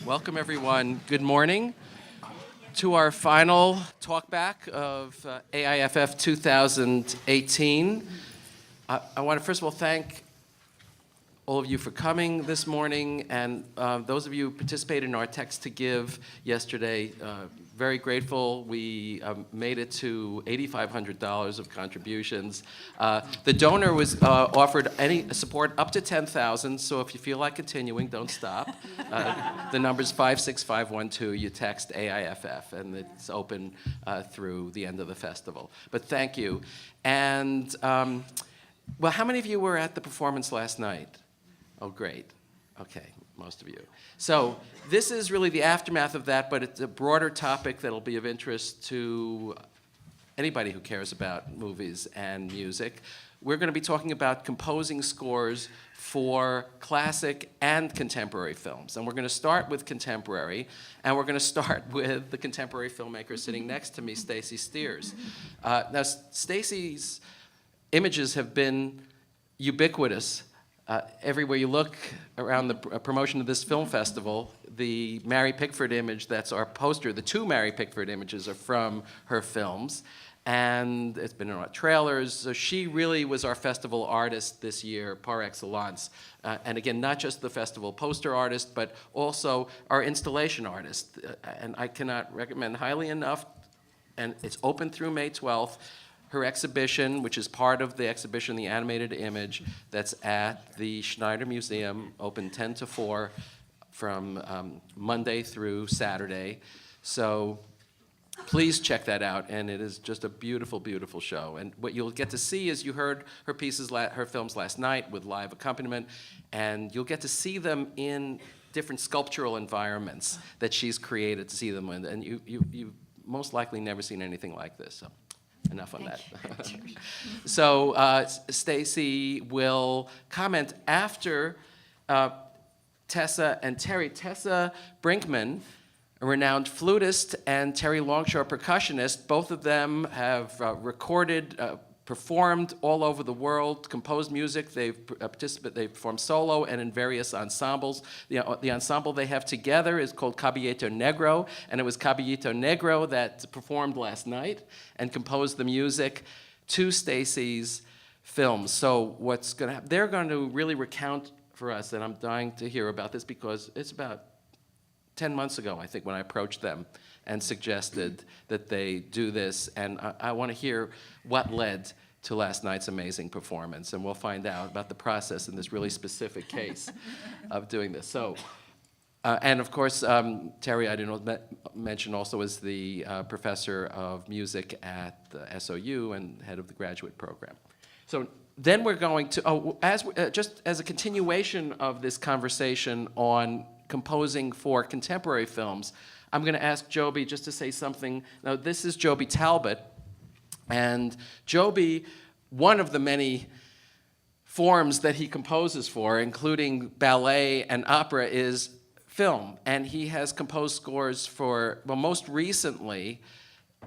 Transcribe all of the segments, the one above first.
Welcome, everyone. Good morning to our final TalkBack of AIFF 2018. I want to first of all thank all of you for coming this morning, and those of you who participated in our Text to Give yesterday, very grateful. We made it to $8,500 of contributions. The donor was offered any support up to $10,000, so if you feel like continuing, don't stop. The number's 56512. You text AIFF, and it's open through the end of the festival. But thank you. And, well, how many of you were at the performance last night? Oh, great. Okay, most of you. So this is really the aftermath of that, but it's a broader topic that'll be of interest to anybody who cares about movies and music. We're going to be talking about composing scores for classic and contemporary films. And we're going to start with contemporary, and we're going to start with the contemporary filmmaker sitting next to me, Stacey Steers. Now, Stacey's images have been ubiquitous. Everywhere you look around the promotion of this film festival, the Mary Pickford image that's our poster, the two Mary Pickford images are from her films, and it's been in our trailers. So she really was our festival artist this year, par excellence. And again, not just the festival poster artist, but also our installation artist. And I cannot recommend highly enough, and it's open through May 12th, her exhibition, which is part of the exhibition, The Animated Image, that's at the Schneider Museum, open 10 to 4 from Monday through Saturday. So please check that out, and it is just a beautiful, beautiful show. And what you'll get to see is you heard her pieces, her films last night with live accompaniment, and you'll get to see them in different sculptural environments that she's created to see them in, and you've most likely never seen anything like this. So. Enough on that. So Stacey will comment after Tessa and Terry. Tessa Brinckman, a renowned flutist, and Terry Longshore, percussionist. Both of them have recorded, performed all over the world, composed music. They've performed solo and in various ensembles. The ensemble they have together is called Caballito Negro, and it was Caballito Negro that performed last night and composed the music to Stacey's films. So what's going to happen? They're going to really recount for us, and I'm dying to hear about this because it's about 10 months ago, I think, when I approached them and suggested that they do this, and I want to hear what led to last night's amazing performance, and we'll find out about the process in this really specific case of doing this. So, and of course, Terry, I didn't mention, also is the professor of music at the SOU and head of the graduate program. So then we're going to, just as a continuation of this conversation on composing for contemporary films, I'm going to ask Joby just to say something. Now, this is Joby Talbot, and Joby, one of the many forms that he composes for, including ballet and opera, is film. And he has composed scores for, well, most recently,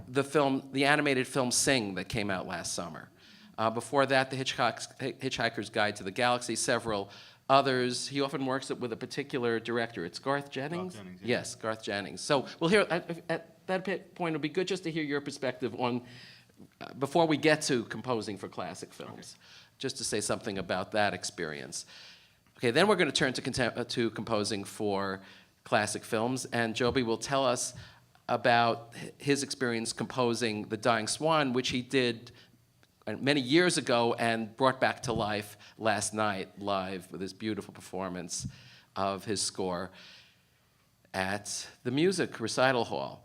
the animated film Sing that came out last summer. Before that, The Hitchhiker's Guide to the Galaxy, several others. He often works with a particular director. It's Garth Jennings? Garth Jennings, yeah. Yes, Garth Jennings. So we'll hear, at that point, it'll be good just to hear your perspective on, before we get to composing for classic films, just to say something about that experience. Okay, then we're going to turn to composing for classic films, and Joby will tell us about his experience composing The Dying Swan, which he did many years ago and brought back to life last night live with his beautiful performance of his score at the Music Recital Hall.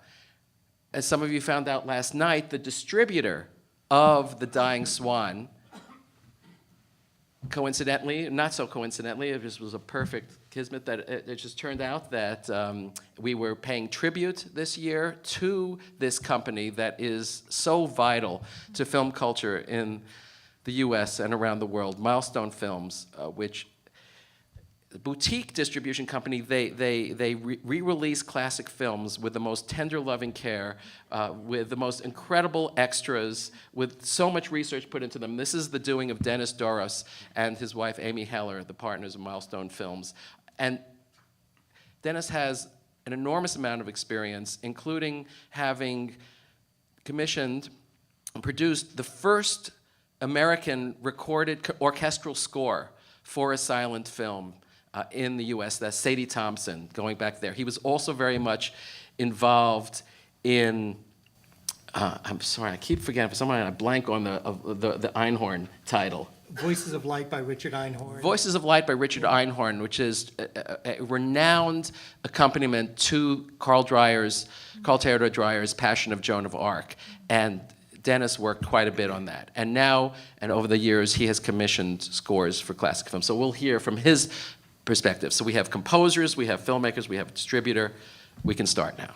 As some of you found out last night, the distributor of The Dying Swan, coincidentally, not so coincidentally, it just was a perfect kismet that it just turned out that we were paying tribute this year to this company that is so vital to film culture in the US and around the world, Milestone Films, which the boutique distribution company, they re-release classic films with the most tender, loving care, with the most incredible extras, with so much research put into them. This is the doing of Dennis Doros and his wife, Amy Heller, the partners of Milestone Films. And Dennis has an enormous amount of experience, including having commissioned and produced the first American recorded orchestral score for a silent film in the US. That's Sadie Thompson, going back there. He was also very much involved in, I'm sorry, I keep forgetting, for some reason I blank on the Einhorn title. Voices of Light by Richard Einhorn. Voices of Light by Richard Einhorn, which is a renowned accompaniment to Carl Theodor Dreyer's Passion of Joan of Arc. And Dennis worked quite a bit on that. And now, and over the years, he has commissioned scores for classic films. So we'll hear from his perspective. So we have composers, we have filmmakers, we have a distributor. We can start now.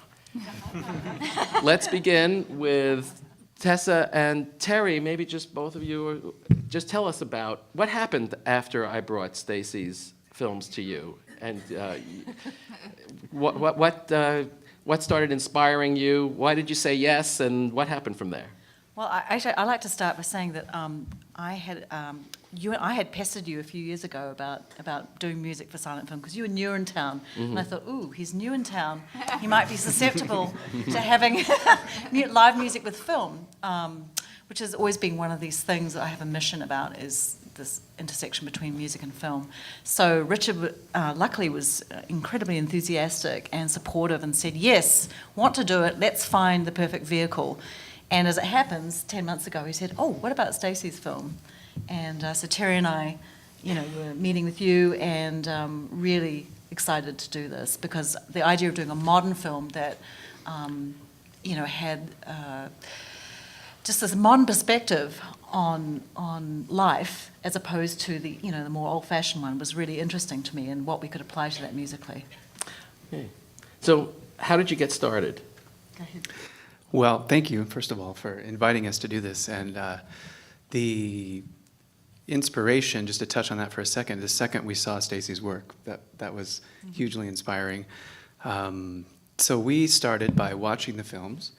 Let's begin with Tessa and Terry. Maybe just both of you, just tell us about what happened after I brought Stacey's films to you, and what started inspiring you? Why did you say yes, and what happened from there? Well, I like to start by saying that I had pestered you a few years ago about doing music for silent film because you were new in town, and I thought, ooh, he's new in town. He might be susceptible to having live music with film, which has always been one of these things that I have a mission about, is this intersection between music and film. So Richard, luckily, was incredibly enthusiastic and supportive and said, yes, want to do it, let's find the perfect vehicle. And as it happens, 10 months ago, he said, oh, what about Stacey's film? And so Terry and I, were meeting with you and really excited to do this because the idea of doing a modern film that, had just this modern perspective on life as opposed to the more old-fashioned one was really interesting to me and what we could apply to that musically. Okay. So how did you get started? Go ahead. Well, thank you, first of all, for inviting us to do this. And the inspiration, just to touch on that for a second, the second we saw Stacey's work, that was hugely inspiring. So we started by watching the films.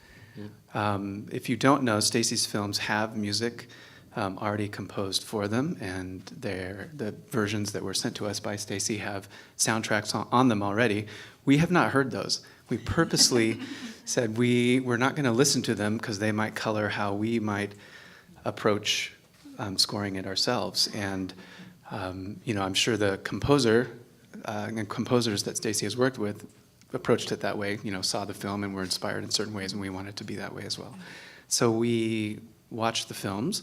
If you don't know, Stacey's films have music already composed for them, and the versions that were sent to us by Stacey have soundtracks on them already. We have not heard those. We purposely said we're not going to listen to them because they might color how we might approach scoring it ourselves. And I'm sure the composer and composers that Stacey has worked with approached it that way. Saw the film and were inspired in certain ways, and we wanted to be that way as well. So we watched the films,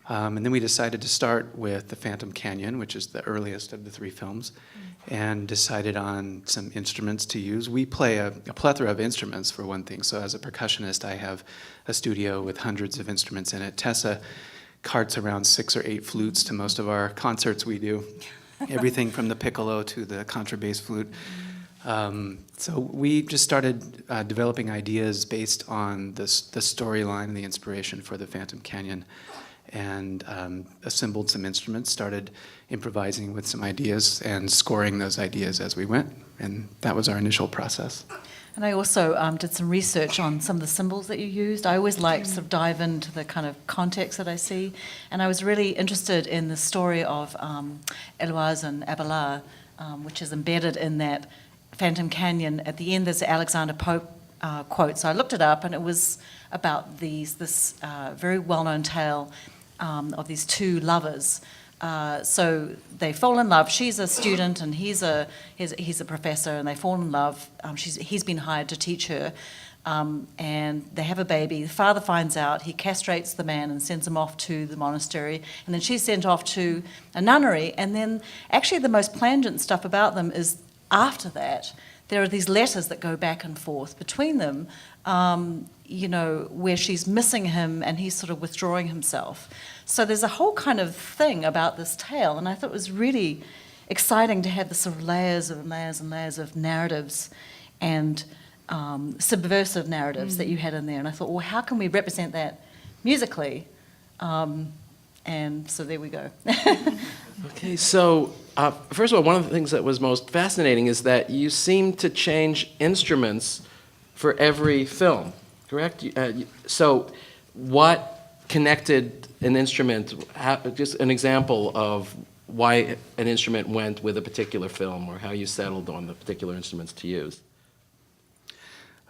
and then we decided to start with The Phantom Canyon, which is the earliest of the three films, and decided on some instruments to use. We play a plethora of instruments, for one thing. So as a percussionist, I have a studio with hundreds of instruments in it. Tessa carts around 6 or 8 flutes to most of our concerts we do. Everything from the piccolo to the contrabass flute. So we just started developing ideas based on the storyline and the inspiration for The Phantom Canyon, and assembled some instruments, started improvising with some ideas and scoring those ideas as we went, and that was our initial process. And I also did some research on some of the symbols that you used. I always like to sort of dive into the kind of context that I see, and I was really interested in the story of Eloise and Abelard, which is embedded in that Phantom Canyon. At the end, there's the Alexander Pope quote. So I looked it up, and it was about this very well-known tale of these two lovers. So they fall in love. She's a student, and he's a professor, and they fall in love. He's been hired to teach her, and they have a baby. The father finds out. He castrates the man and sends him off to the monastery, and then she's sent off to a nunnery. And then, actually, the most plangent stuff about them is after that, there are these letters that go back and forth between them, where she's missing him and he's sort of withdrawing himself. So there's a whole kind of thing about this tale, and I thought it was really exciting to have the sort of layers and layers and layers of narratives and subversive narratives that you had in there. And I thought, well, how can we represent that musically? And so there we go. Okay, so first of all, one of the things that was most fascinating is that you seem to change instruments for every film, correct? So what connected an instrument, just an example of why an instrument went with a particular film or how you settled on the particular instruments to use?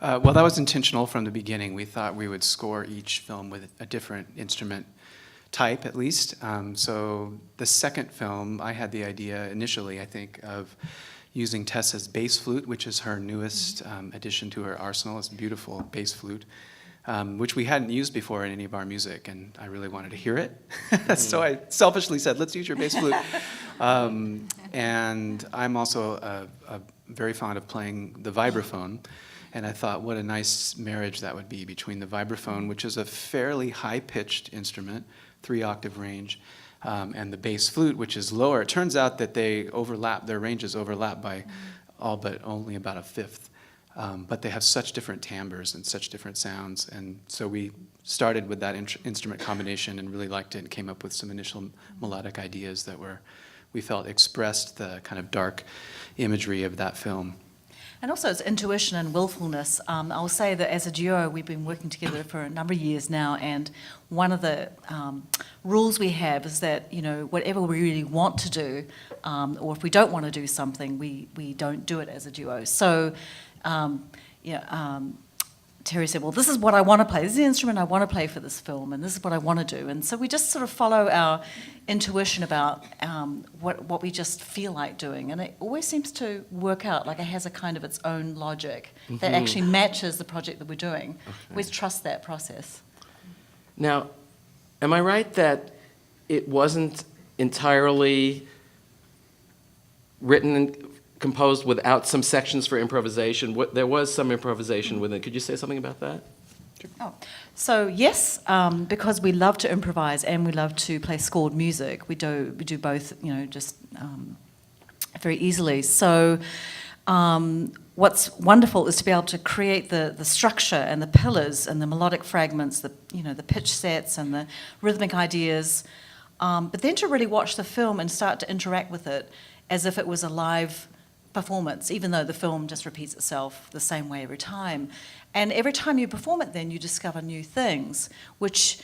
Well, that was intentional from the beginning. We thought we would score each film with a different instrument type, at least. So the second film, I had the idea initially, I think, of using Tessa's bass flute, which is her newest addition to her arsenal. It's a beautiful bass flute, which we hadn't used before in any of our music, and I really wanted to hear it. So I selfishly said, let's use your bass flute. And I'm also a very fond of playing the vibraphone, and I thought what a nice marriage that would be between the vibraphone, which is a fairly high-pitched instrument, 3-octave range, and the bass flute, which is lower. It turns out that they overlap, their ranges overlap by all but only about a fifth. But they have such different timbres and such different sounds. And so we started with that instrument combination and really liked it and came up with some initial melodic ideas that we felt expressed the kind of dark imagery of that film. And also it's intuition and willfulness. I'll say that as a duo, we've been working together for a number of years now, and one of the rules we have is that, you know, whatever we really want to do, or if we don't want to do something, we don't do it as a duo. So, Terry said, well, this is what I want to play. This is the instrument I want to play for this film, and this is what I want to do. And so we just sort of follow our intuition about what we just feel like doing. And it always seems to work out, like it has a kind of its own logic that actually matches the project that we're doing. Okay. We trust that process. Now, am I right that it wasn't entirely written and composed without some sections for improvisation? There was some improvisation within it. Could you say something about that? Oh, so yes, because we love to improvise and we love to play scored music. We do both, you know, just very easily. So what's wonderful is to be able to create the structure and the pillars and the melodic fragments, the pitch sets and the rhythmic ideas, but then to really watch the film and start to interact with it as if it was a live performance, even though the film just repeats itself the same way every time. And every time you perform it, then you discover new things, which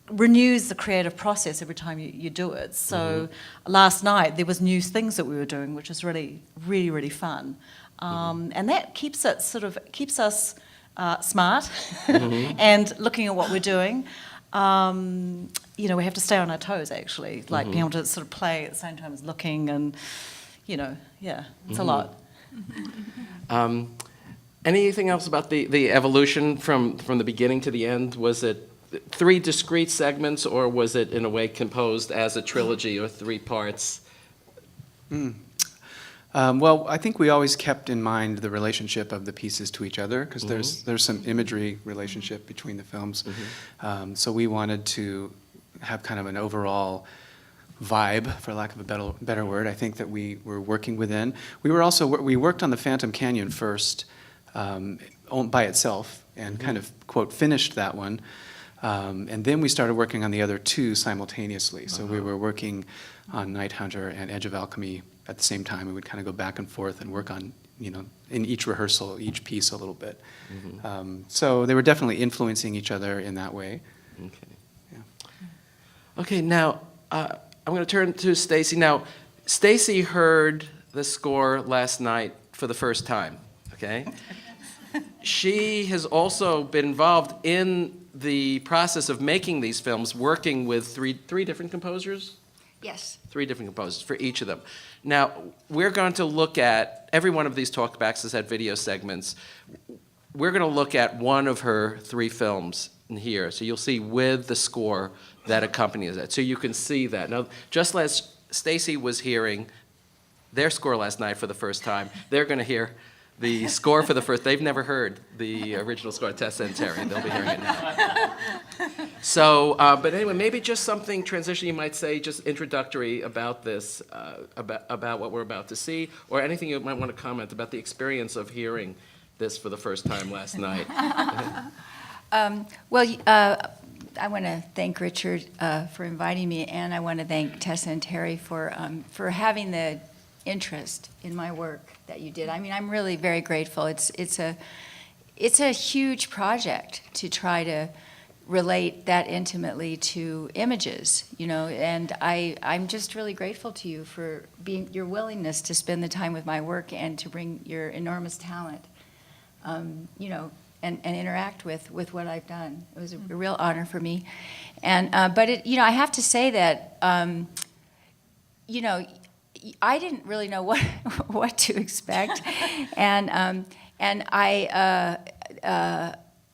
renews the creative process every time you do it. So last night there was new things that we were doing, which was really, really, really fun. And that keeps us smart and looking at what we're doing. You know, we have to stay on our toes, actually, like being able to sort of play at the same time as looking and, you know, yeah, it's a lot. Anything else about the evolution from the beginning to the end? Was it 3 discrete segments, or was it in a way composed as a trilogy or 3 parts? Well, I think we always kept in mind the relationship of the pieces to each other, because there's some imagery relationship between the films. So we wanted to have kind of an overall vibe, for lack of a better word, I think that we were working within. We worked on the Phantom Canyon first by itself and kind of, quote, finished that one. And then we started working on the other 2 simultaneously. So we were working on Night Hunter and Edge of Alchemy at the same time. We would kind of go back and forth and work on, you know, in each rehearsal, each piece a little bit. So they were definitely influencing each other in that way. Okay. Yeah. Okay, now I'm going to turn to Stacey. Now, Stacey heard the score last night for the first time, okay? She has also been involved in the process of making these films, working with three different composers? Yes. 3 different composers for each of them. Now, we're going to look at, every one of these talkbacks has had video segments. We're going to look at one of her 3 films in here. So you'll see with the score that accompanies it. So you can see that. Now, just as Stacey was hearing their score last night for the first time, they're going to hear the score for the first. They've never heard the original score, Tessa and Terry. They'll be hearing it now. So, but anyway, maybe just something transition you might say, just introductory about this, about what we're about to see, or anything you might want to comment about the experience of hearing this for the first time last night. I want to thank Richard for inviting me, and I want to thank Tessa and Terry for having the interest in my work that you did. I mean, I'm really very grateful. It's a huge project to try to relate that intimately to images, you know, and I'm just really grateful to you for your willingness to spend the time with my work and to bring your enormous talent. You know, and interact with what I've done. It was a real honor for me. And, but it, I have to say that, I didn't really know what to expect. And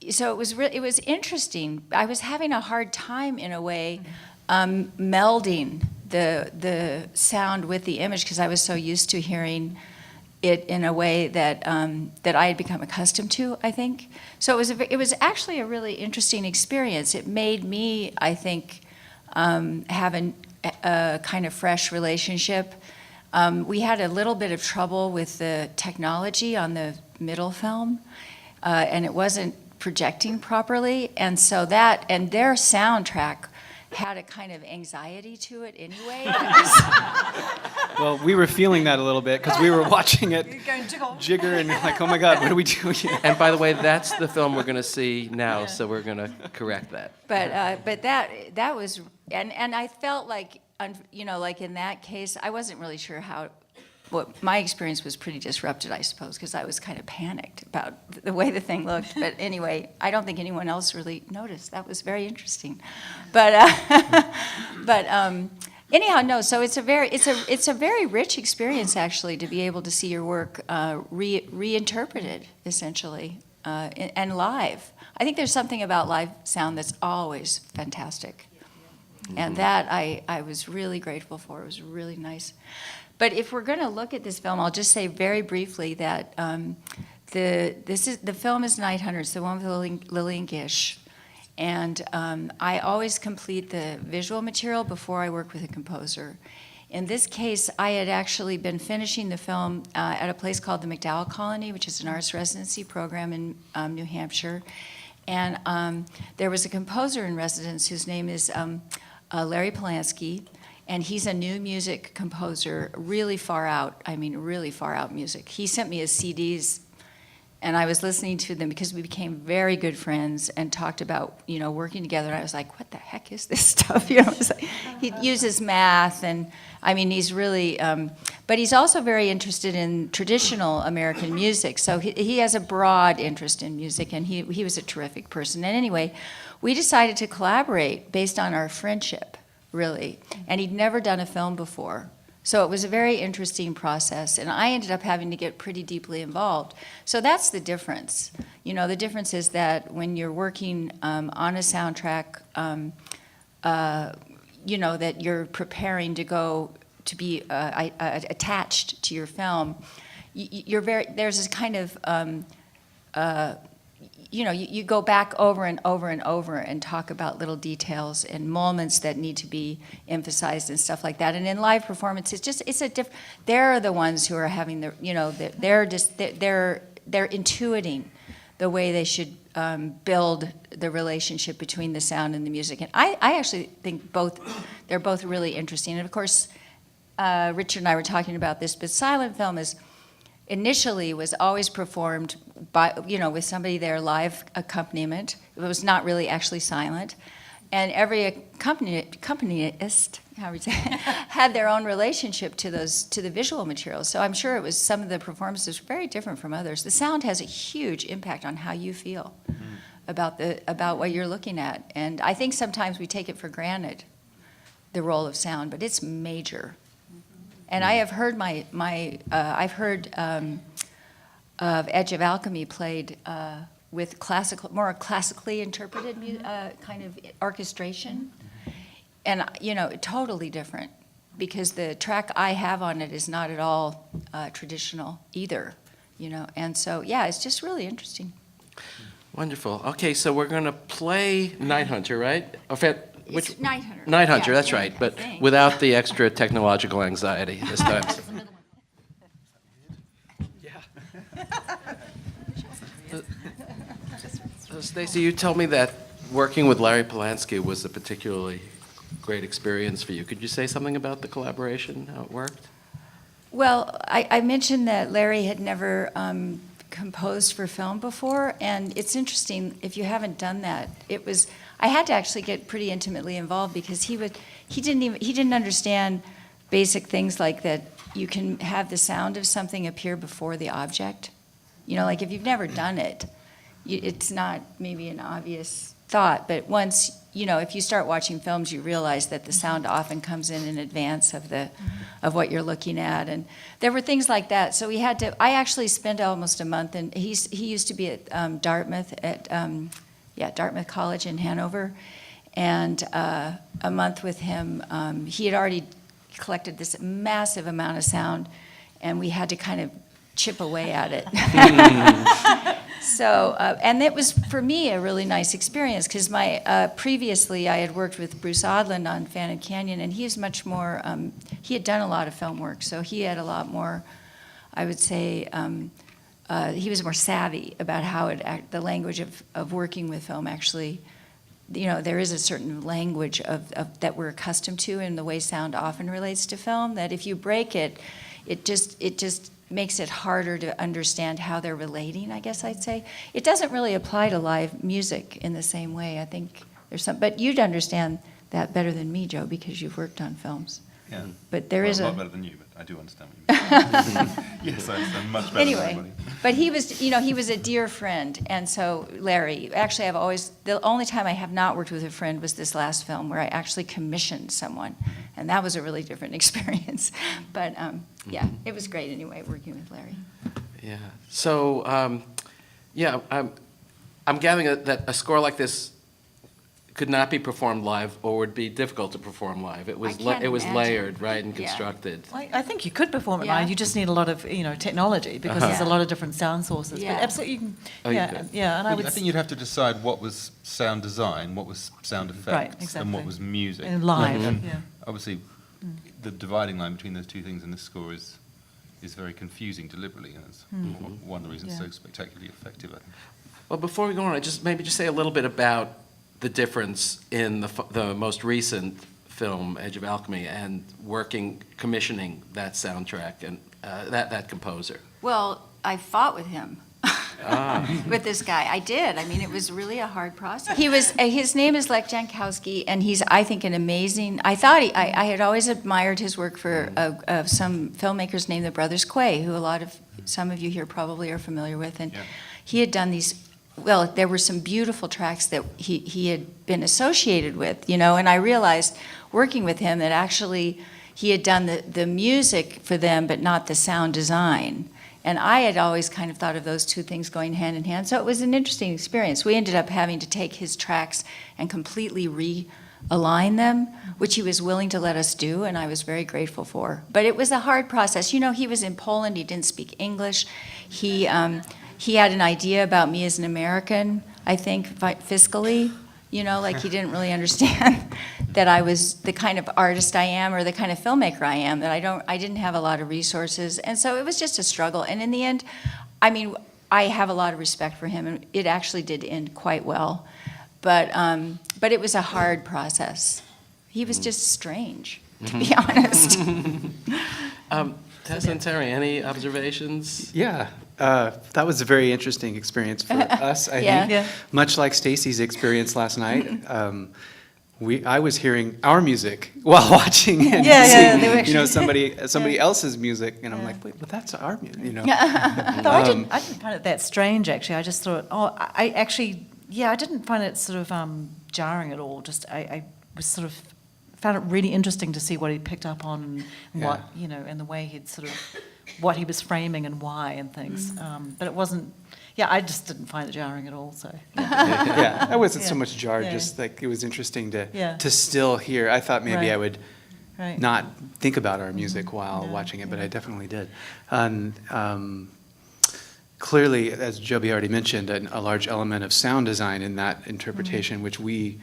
so it was interesting. I was having a hard time in a way melding the sound with the image because I was so used to hearing it in a way that that I had become accustomed to, I think. So it was actually a really interesting experience. It made me, I think, have a kind of fresh relationship. We had a little bit of trouble with the technology on the middle film, and it wasn't projecting properly, and so and their soundtrack had a kind of anxiety to it anyway. Well, we were feeling that a little bit because we were watching it jigger and like, oh my God, what are we doing here? And by the way, that's the film we're going to see now, so we're going to correct that. But that was, and I felt like, like in that case, I wasn't really sure how. My experience was pretty disrupted, I suppose, because I was kind of panicked about the way the thing looked. But anyway, I don't think anyone else really noticed. That was very interesting. But anyhow, no. So it's a very rich experience actually to be able to see your work reinterpreted essentially and live. I think there's something about live sound that's always fantastic, and that I was really grateful for. It was really nice. But if we're going to look at this film, I'll just say very briefly that the film is Night Hunters, the one with Lillian Gish, and I always complete the visual material before I work with a composer. In this case, I had actually been finishing the film at a place called the MacDowell Colony, which is an arts residency program in New Hampshire, and there was a composer in residence whose name is Larry Polanski. And he's a new music composer, really far out music. He sent me his CDs, and I was listening to them because we became very good friends and talked about, working together. And I was like, what the heck is this stuff? It's like, he uses math, and he's really, but he's also very interested in traditional American music. So he has a broad interest in music, and he was a terrific person. And anyway, we decided to collaborate based on our friendship. Really, and he'd never done a film before. So it was a very interesting process, and I ended up having to get pretty deeply involved. So that's the difference. The difference is that when you're working on a soundtrack, that you're preparing to go to be attached to your film, there's this kind of, you go back over and over and over and talk about little details and moments that need to be emphasized and stuff like that. And in live performance, they're the ones who are having they're intuiting the way they should build the relationship between the sound and the music. And I actually think they're both really interesting. And of course, Richard and I were talking about this, but silent film initially was always performed by, with somebody there, live accompaniment. It was not really actually silent. And every accompanist, had their own relationship to the visual materials. So I'm sure some of the performances were very different from others. The sound has a huge impact on how you feel about what you're looking at. And I think sometimes we take it for granted, the role of sound, but it's major. And I have heard of Edge of Alchemy played with more classically interpreted kind of orchestration, and totally different, because the track I have on it is not at all traditional either, and so it's just really interesting. Wonderful. Okay, so we're going to play Night Hunter, right? It's Night Hunter. Night Hunter, Yeah, that's right, but without the extra technological anxiety this time. So Stacey, you told me that working with Larry Polanski was a particularly great experience for you. Could you say something about the collaboration, how it worked? Well, I mentioned that Larry had never composed for film before, and it's interesting if you haven't done that. I had to actually get pretty intimately involved because he didn't understand basic things like that. You can have the sound of something appear before the object. Like if you've never done it, it's not maybe an obvious thought, but once, if you start watching films, you realize that the sound often comes in advance of what you're looking at. And there were things like that. So I actually spent almost a month, and he used to be at Dartmouth, Dartmouth College in Hanover. And a month with him, he had already collected this massive amount of sound, and we had to kind of chip away at it. So, and it was, for me, a really nice experience, because previously I had worked with Bruce Odland on Phantom Canyon, and he's much more, he had done a lot of film work, so he had a lot more, I would say, he was more savvy about how the language of working with film actually, there is a certain language that we're accustomed to in the way sound often relates to film, that if you break it, it just makes it harder to understand how they're relating, I guess I'd say. It doesn't really apply to live music in the same way. I think but you'd understand that better than me, Joe, because you've worked on films. Yeah. But there is a lot better than you, but I do understand what you mean. Yes, I'm much better than everybody. But he was a dear friend, and so Larry, actually the only time I have not worked with a friend was this last film where I actually commissioned someone, and that was a really different experience. But yeah, it was great anyway, working with Larry. Yeah. So, I'm gathering that a score like this could not be performed live, or would be difficult to perform live. It was can't imagine. layered, right, and Yeah. constructed. I think you could perform it Yeah. live. You just need a lot of technology, because there's a lot of different sound sources. Yeah. But absolutely, you can. Oh, you yeah, could. yeah. And I Well, would. I think you'd have to decide what was sound design, what was sound effects, Right, and exactly. what was music. And live, And yeah. obviously, the dividing line between those two things in this score is very confusing deliberately, and it's one of the reasons it's Yeah. so spectacularly effective, I think. Well, before we go on, I just say a little bit about the difference in the most recent film, Edge of Alchemy, and commissioning that soundtrack and that composer. Well, I fought with him. With this guy. I did. I mean, it was really a hard process. His name is Lech Jankowski, and he's, I think, an amazing, I had always admired his work for some filmmakers named the Brothers Quay, who some of you here probably are familiar with, and he had done these, well, there were some beautiful tracks that he had been associated with, and I realized, working with him, that actually he had done the music for them, but not the sound design. And I had always kind of thought of those two things going hand in hand. So it was an interesting experience. We ended up having to take his tracks and completely realign them, which he was willing to let us do, and I was very grateful for. But it was a hard process. He was in Poland. He didn't speak English. He had an idea about me as an American, I think, fiscally. Like he didn't really understand that I was the kind of artist I am, or the kind of filmmaker I am, that I didn't have a lot of resources. And so it was just a struggle. And in the end, I mean, I have a lot of respect for him, and it actually did end quite well. But it was a hard process. He was just strange, to be honest. Tessa and Terry, any observations? Yeah, that was a very interesting experience for us, I Yeah. think. Yeah. Much like Stacey's experience last night. I was hearing our music while watching and Yeah, they were seeing, actually- somebody else's music, and I'm like, wait, but that's our music, Though I didn't find it that strange, actually. I just thought, I didn't find it sort of jarring at all. Just I was sort of found it really interesting to see what he picked up on, and what and the way he'd sort of what he was framing and why and things. But it wasn't. Yeah, I just didn't find it jarring at all. So Yeah, I wasn't so Yeah. much jarred, Yeah. just like it was interesting to Yeah. still hear. I thought maybe Right. I would right. not think about our music while Yeah, watching it, but yeah. I definitely did. And clearly, as Joby already mentioned, a large element of sound design in that interpretation, which we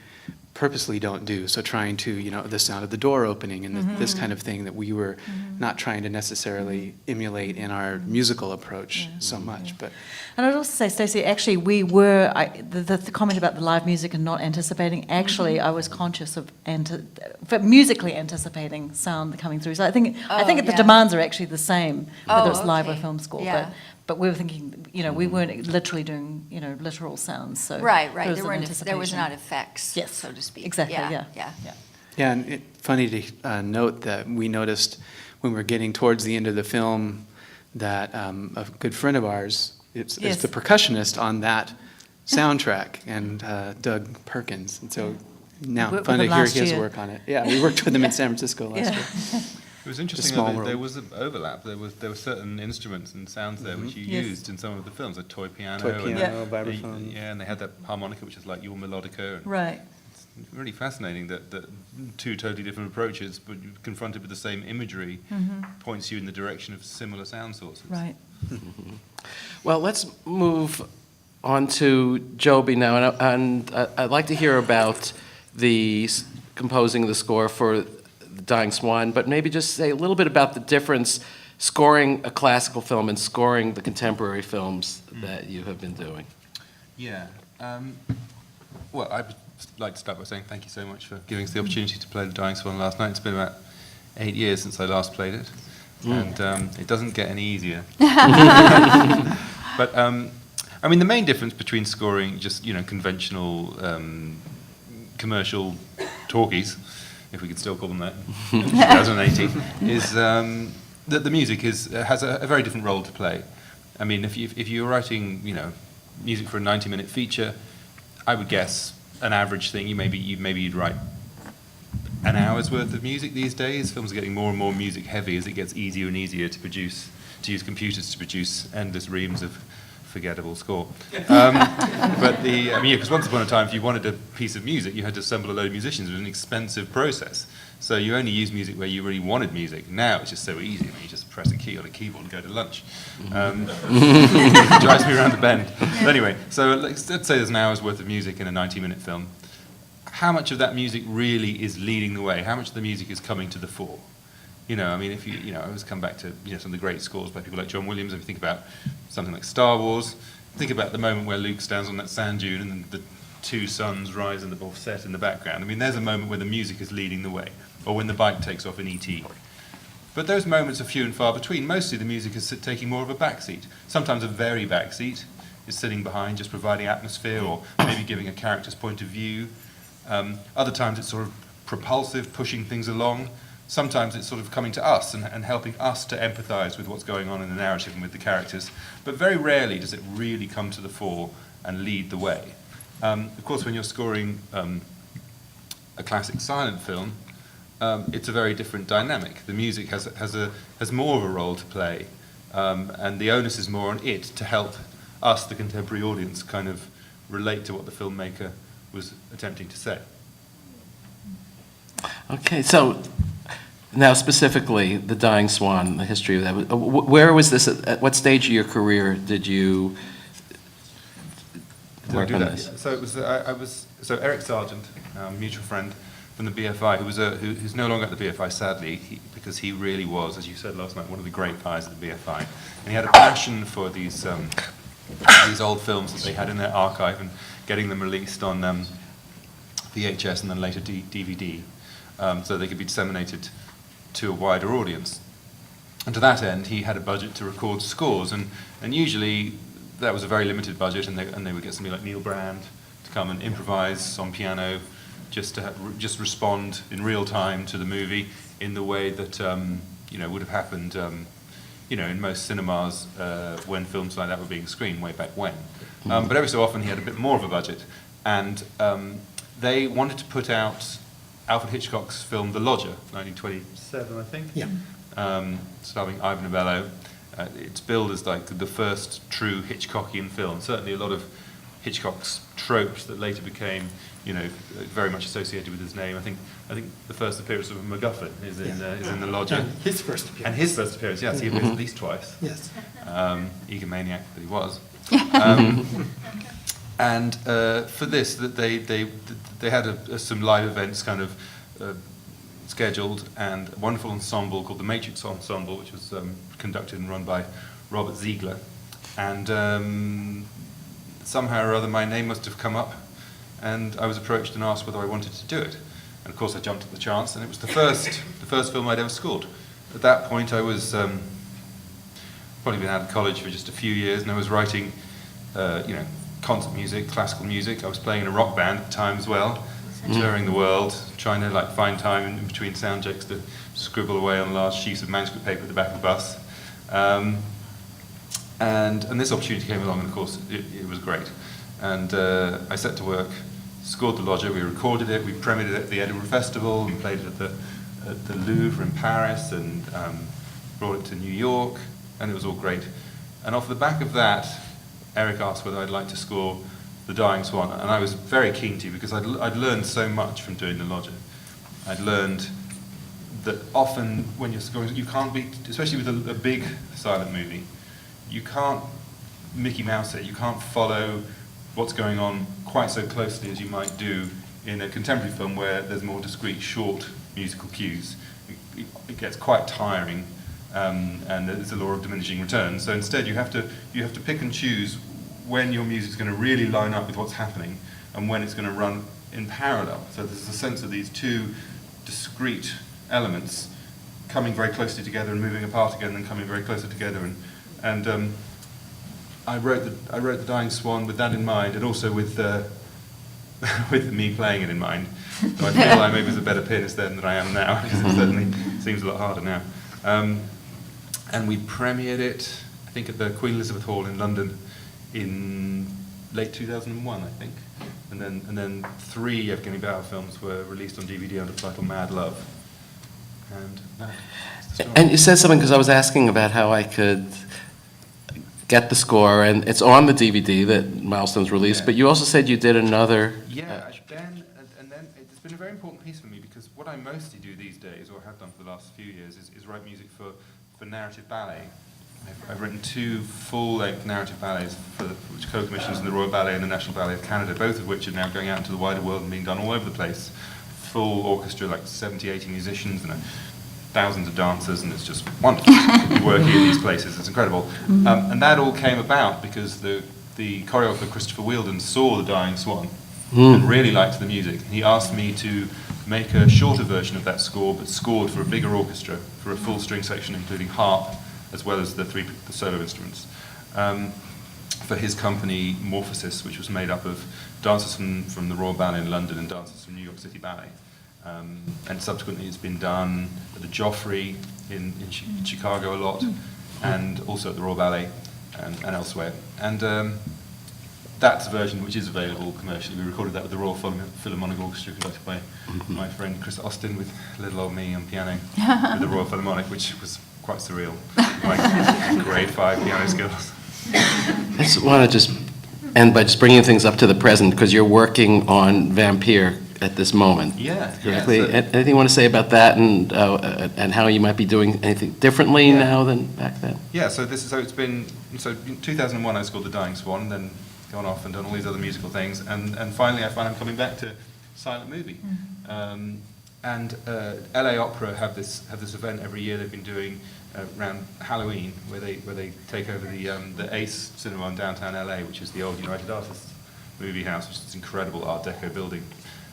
purposely don't do. So trying to, the sound of the door opening and this kind of thing that we were not trying to necessarily emulate in our musical approach so much. But And I'd also say, Stacey, actually, the comment about the live music and not anticipating, actually, I was conscious of musically anticipating sound coming through. So I think the yeah. demands are actually the same, whether it's live or okay. film score. Yeah. But we were thinking, we weren't literally doing, literal sounds. So Right. there was There an was anticipation. not effects, Yes, so to speak. exactly, yeah. yeah, and funny to note that we noticed when we were getting towards the end of the film that a good friend of ours, it's Yes. the percussionist on that soundtrack, and Doug Perkins. And so now Worked fun with to him hear last his year. work on it. Yeah, we worked with him in San Francisco last Yeah. year. It was interesting small that world. there was an overlap. There were certain instruments and sounds there which you Yes. used in some of the films, like toy piano. Toy and- piano, Yeah. vibraphone. Yeah, and they had that harmonica, which is like your melodica. And Right. It's really fascinating that two totally different approaches, but you're confronted with the same imagery, points you in the direction of similar sound sources. Right. Well, let's move on to Joby now, and I'd like to hear about composing the score for Dying Swan, but maybe just say a little bit about the difference scoring a classical film and scoring the contemporary films that you have been doing. Yeah. Well, I'd like to start by saying thank you so much for giving us the opportunity to play The Dying Swan last night. It's been about 8 years since I last played it, and it doesn't get any easier. But, I mean, the main difference between scoring just, conventional commercial talkies, if we could still call them that, in 2018, is that the music has a very different role to play. I mean, if you're writing, music for a 90-minute feature, I would guess an average thing, maybe you'd write an hour's worth of music these days. Films are getting more and more music heavy as it gets easier and easier to use computers to produce endless reams of forgettable score. Because once upon a time, if you wanted a piece of music, you had to assemble a load of musicians. It was an expensive process. So you only use music where you really wanted music. Now it's just so easy. You just press a key on a keyboard and go to lunch. It drives me around the bend. But anyway, so let's say there's an hour's worth of music in a 90-minute film. How much of that music really is leading the way? How much of the music is coming to the fore? I mean, if I always come back to some of the great scores by people like John Williams. If you think about something like Star Wars, think about the moment where Luke stands on that sand dune and then the two suns rise and the set in the background. I mean, there's a moment where the music is leading the way, or when the bike takes off in E.T. But those moments are few and far between. Mostly the music is taking more of a backseat. Sometimes a very backseat is sitting behind, just providing atmosphere or maybe giving a character's point of view. Other times it's sort of propulsive, pushing things along. Sometimes it's sort of coming to us and helping us to empathize with what's going on in the narrative and with the characters. But very rarely does it really come to the fore and lead the way. Of course, when you're scoring a classic silent film, it's a very different dynamic. The music has more of a role to play, and the onus is more on it to help us, the contemporary audience, kind of relate to what the filmmaker was attempting to say. Okay, so now specifically, The Dying Swan, the history of that. Where was this, at what stage of your career did you work on this? So it was so Eric Sargent, mutual friend from the BFI, who's no longer at the BFI, sadly, because he really was, as you said last night, one of the great guys at the BFI, and he had a passion for these old films that they had in their archive and getting them released on VHS and then later DVD, so they could be disseminated to a wider audience. And to that end, he had a budget to record scores, and usually that was a very limited budget, and they would get somebody like Neil Brand to come and improvise on piano, just respond in real time to the movie in the way that would have happened in most cinemas when films like that were being screened way back when. But every so often he had a bit more of a budget, and they wanted to put out Alfred Hitchcock's film The Lodger, 1927, I think. Yeah. Starring Ivan Novello. It's billed as like the first true Hitchcockian film. Certainly a lot of Hitchcock's tropes that later became, very much associated with his name. I think the first appearance of a MacGuffin is in The Lodger. And his first appearance. And his first appearance, yes, he appears at least twice. Yes. Egomaniac that he was. And for this, that they had some live events kind of scheduled, and a wonderful ensemble called the Matrix Ensemble, which was conducted and run by Robert Ziegler. And somehow or other, my name must have come up, and I was approached and asked whether I wanted to do it. And of course, I jumped at the chance, and it was the first film I'd ever scored. At that point, I was probably been out of college for just a few years, and I was writing, concert music, classical music. I was playing in a rock band at the time as well, touring the world, trying to find time in between sound checks to scribble away on large sheets of manuscript paper at the back of the bus. And this opportunity came along, and of course it was great. And I set to work, scored the Lodger, we recorded it, we premiered it at the Edinburgh Festival, and played it at the Louvre in Paris, and brought it to New York, and it was all great. And off the back of that, Eric asked whether I'd like to score The Dying Swan, and I was very keen to, because I'd learned so much from doing the Lodger. I'd learned that often when you're scoring, you can't be, especially with a big silent movie, you can't Mickey Mouse it, you can't follow what's going on quite so closely as you might do in a contemporary film where there's more discrete, short musical cues. It gets quite tiring, and there's a law of diminishing returns. So instead, you have to pick and choose when your music's going to really line up with what's happening, and when it's going to run in parallel. So there's a sense of these two discrete elements coming very closely together and moving apart again, and then coming very closely together. And I wrote the Dying Swan with that in mind, and also with with me playing it in mind. So I feel I maybe was a better pianist then than I am now, because it certainly seems a lot harder now. And we premiered it, I think, at the Queen Elizabeth Hall in London in late 2001, I think. And then 3 Evgeny Bauer films were released on DVD under the title Mad Love. And that's the story. And you said something, because I was asking about how I could get the score, and it's on the DVD that Milestone's released, Yeah. but you also said you did another... Yeah, then it's been a very important piece for me, because what I mostly do these days, or have done for the last few years, is write music for narrative ballet. I've written 2 full-length narrative ballets which co-commissions in the Royal Ballet and the National Ballet of Canada, both of which are now going out into the wider world and being done all over the place. Full orchestra, like 70, 80 musicians, and thousands of dancers, and it's just wonderful working in these places. It's incredible. And that all came about because the choreographer Christopher Wheeldon saw The Dying Swan and really liked the music. He asked me to make a shorter version of that score, but scored for a bigger orchestra, for a full string section, including harp, as well as the solo instruments, for his company Morphosis, which was made up of dancers from the Royal Ballet in London and dancers from New York City Ballet. And subsequently it's been done at the Joffrey in Chicago a lot, and also at the Royal Ballet and elsewhere. And that's a version which is available commercially. We recorded that with the Royal Philharmonic Orchestra, conducted by my friend Chris Austin, with little old me on piano, with the Royal Philharmonic, which was quite surreal. My grade 5 piano skills. I just want to end by just bringing things up to the present, because you're working on Vampire at this moment. Yeah. Correctly? So Anything you want to say about that, and how you might be doing anything differently now than back then? yeah, so in 2001 I scored The Dying Swan, then gone off and done all these other musical things, and finally I find I'm coming back to silent movie. And LA Opera have this event every year they've been doing around Halloween, where they take over the Ace Cinema in downtown LA, which is the old United Artists movie house, which is this incredible Art Deco building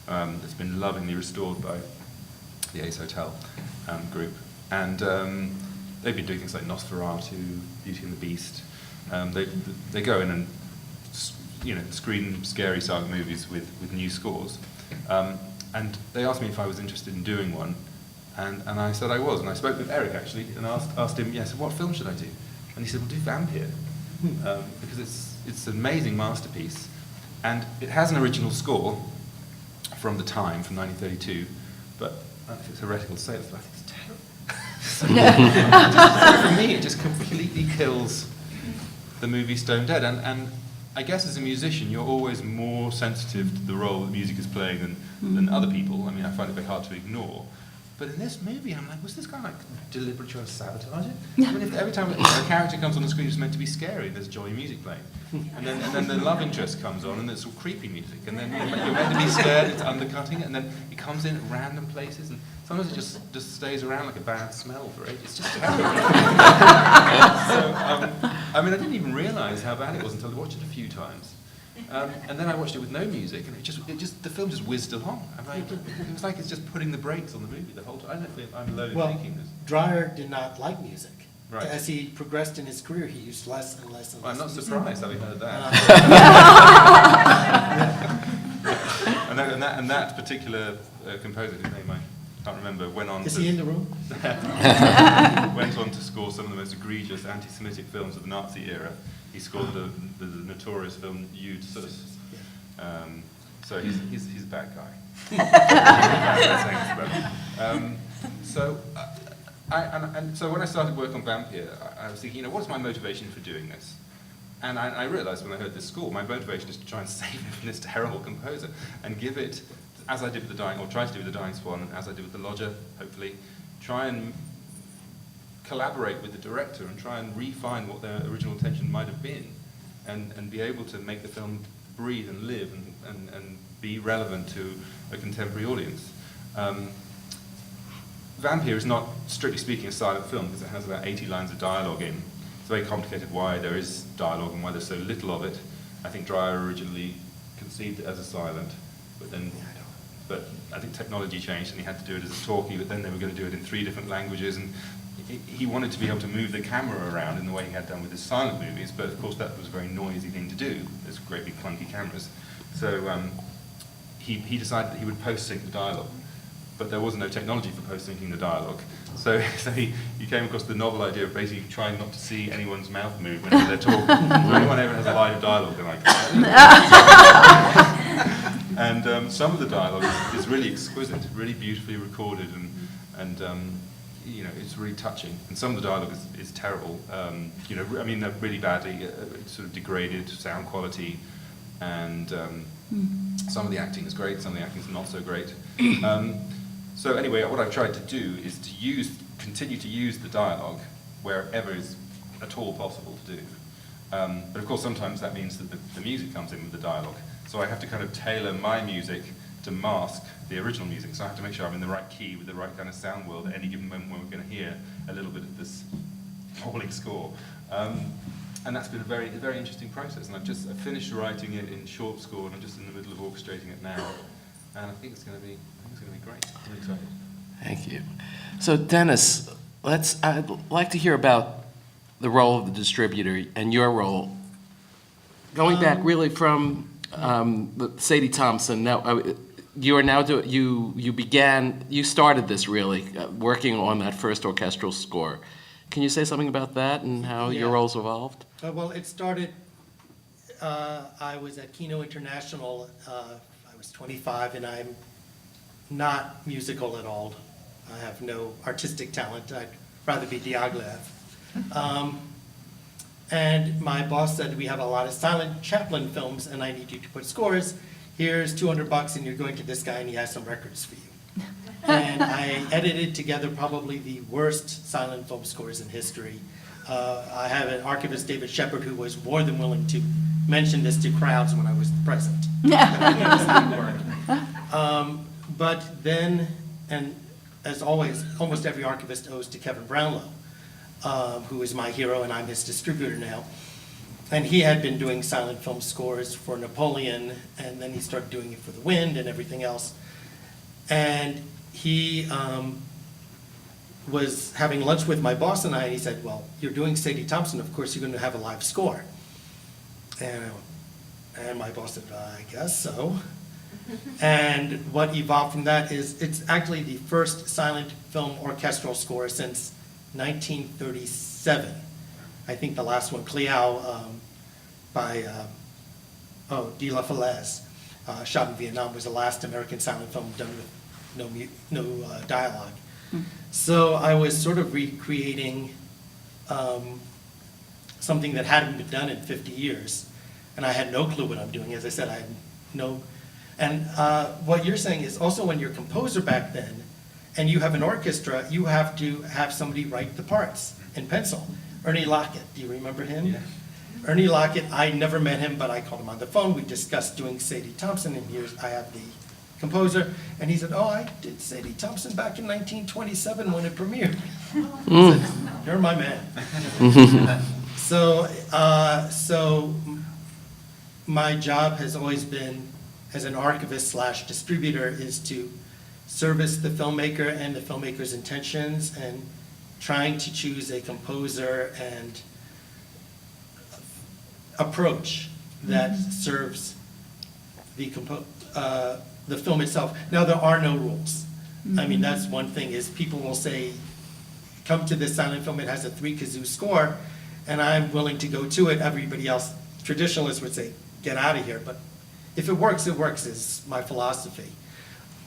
that's been lovingly restored by the Ace Hotel group. And they've been doing things like Nosferatu, Beauty and the Beast. They go in and screen scary silent movies with new scores. And they asked me if I was interested in doing one, and I said I was. And I spoke with Eric, actually, and asked him, yes, what film should I do? And he said, well, do Vampire, because it's an amazing masterpiece. And it has an original score from the time, from 1932, but I don't know if it's heretical to say this, but I think it's terrible. For me, it just completely kills the movie Stone Dead. And I guess as a musician, you're always more sensitive to the role that music is playing than other people. I mean, I find it very hard to ignore. But in this movie, I'm like, was this guy deliberately trying to sabotage it? I mean, if every time a character comes on the screen, it's meant to be scary, there's jolly music playing. And then the love interest comes on, and it's all creepy music. And then you're meant to be scared, it's undercutting it, and then it comes in at random places, and sometimes it just stays around like a bad smell for ages. It's just terrible. So, I mean, I didn't even realise how bad it was until I watched it a few times. And then I watched it with no music, and the film just whizzed along. It was like it's just putting the brakes on the movie the whole time. I don't think I'm alone in thinking this. Dreyer did not like music. Right. As he progressed in his career, he used less and less and less. I'm not music. surprised having heard that. And that particular composer, whose name I can't remember, went on. Is he in the room? Went on to score some of the most egregious anti-Semitic films of the Nazi era. He scored the notorious film Jude Sus, So he's a bad guy. So when I started work on Vampire, I was thinking, what's my motivation for doing this? And I realized when I heard this score, my motivation is to try and save it from this terrible composer and give it, as I did with try to do with the Dying Swan, and as I did with the Lodger, hopefully, try and collaborate with the director and try and refine what their original intention might have been, and be able to make the film breathe and live and be relevant to a contemporary audience. Vampire is not, strictly speaking, a silent film because it has about 80 lines of dialogue in. It's very complicated why there is dialogue and why there's so little of it. I think Dreyer originally conceived it as a silent, but I think technology changed and he had to do it as a talkie, but then they were going to do it in 3 different languages, and he wanted to be able to move the camera around in the way he had done with his silent movies, but of course that was a very noisy thing to do. There's great big clunky cameras. So he decided that he would post-sync the dialogue, but there wasn't no technology for post-syncing the dialogue. So he came across the novel idea of basically trying not to see anyone's mouth move whenever they're talking. If anyone ever has a line of dialogue, they're like... And some of the dialogue is really exquisite, really beautifully recorded, and it's really touching. And some of the dialogue is terrible. They're really badly sort of degraded sound quality, and some of the acting is great, some of the acting is not so great. So anyway, what I've tried to do is to continue to use the dialogue wherever is at all possible to do. But of course, sometimes that means that the music comes in with the dialogue. So I have to kind of tailor my music to mask the original music. So I have to make sure I'm in the right key with the right kind of sound world at any given moment when we're going to hear a little bit of this falling score. And that's been a very, very interesting process. And I've finished writing it in short score, and I'm just in the middle of orchestrating it now. And I think it's going to be great. I'm really excited. Thank you. So Dennis, I'd like to hear about the role of the distributor and your role. Going back really from Sadie Thompson. Now, you are now you started this really working on that first orchestral score. Can you say something about that and how your roles evolved? Well, it started, I was at Kino International, I was 25, and I'm not musical at all. I have no artistic talent. I'd rather be Diaghilev. And my boss said, we have a lot of silent Chaplin films, and I need you to put scores. Here's $200, and you're going to this guy, and he has some records for you. And I edited together probably the worst silent film scores in history. I have an archivist, David Shepard, who was more than willing to mention this to crowds when I was present. But then, and as always, almost every archivist owes to Kevin Brownlow, who is my hero, and I'm his distributor now. And he had been doing silent film scores for Napoleon, and then he started doing it for The Wind and everything else. And he was having lunch with my boss and I, and he said, well, you're doing Sadie Thompson, of course you're going to have a live score. And my boss said, I guess so. And what evolved from that is it's actually the first silent film orchestral score since 1937. I think the last one, Cleao, by De La Falaise, shot in Vietnam, was the last American silent film done with no dialogue. So I was sort of recreating something that hadn't been done in 50 years. And I had no clue what I'm doing. As I said, I had no... And what you're saying is also when you're a composer back then, and you have an orchestra, you have to have somebody write the parts in pencil. Ernie Lockett, do you remember him? Yeah. Ernie Lockett, I never met him, but I called him on the phone. We discussed doing Sadie Thompson, and here's, I have the composer. And he said, oh, I did Sadie Thompson back in 1927 when it premiered. I said, you're my man. So my job has always been, as an archivist / distributor, is to service the filmmaker and the filmmaker's intentions, and trying to choose a composer and approach that serves the film itself. Now, there are no rules. I mean, that's one thing, is people will say, come to this silent film, it has a 3-kazoo score, and I'm willing to go to it. Everybody else, traditionalists, would say, get out of here. But if it works, is my philosophy.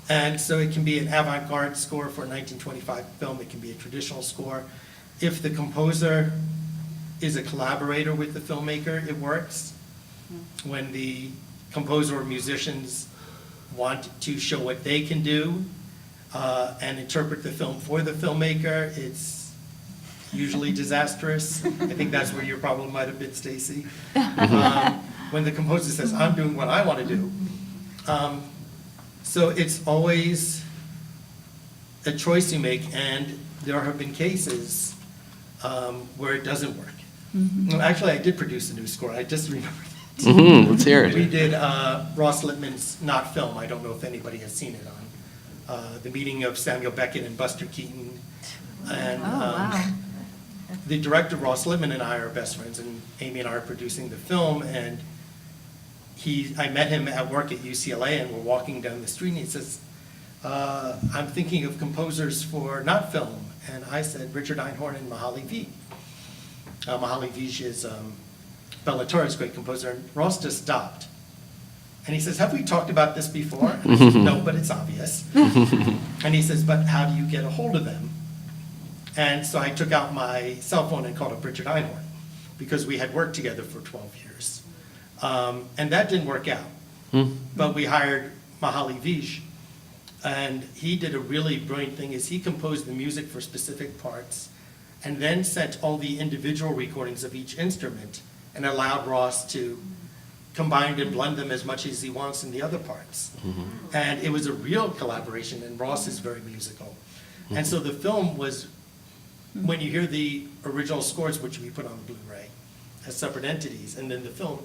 And so it can be an avant-garde score for a 1925 film, it can be a traditional score. If the composer is a collaborator with the filmmaker, it works. When the composer or musicians want to show what they can do and interpret the film for the filmmaker, it's usually disastrous. I think that's where your problem might have been, Stacey. When the composer says, I'm doing what I want to do. So it's always a choice you make, and there have been cases where it doesn't work. Well, actually, I did produce a new score. I just remembered that. Let's hear We it. did Ross Lippman's Not Film. I don't know if anybody has seen it on the meeting of Samuel Beckett and Buster Keaton. And the director, Ross Lippman, and I are best friends, and Amy and I are producing the film. And I met him at work at UCLA, and we're walking down the street, and he says, I'm thinking of composers for Not Film. And I said, Richard Einhorn and Mihaly V. Mihaly V is Bela Tar's great composer, and Ross just stopped. And he says, have we talked about this before? And I said, no, but it's obvious. And he says, but how do you get a hold of them? And so I took out my cell phone and called up Richard Einhorn, because we had worked together for 12 years. And that didn't work out. But we hired Mihaly V, and he did a really brilliant thing, is he composed the music for specific parts, and then sent all the individual recordings of each instrument and allowed Ross to combine and blend them as much as he wants in the other parts. And it was a real collaboration, and Ross is very musical. And so the film was, when you hear the original scores, which we put on Blu-ray as separate entities, and then the film,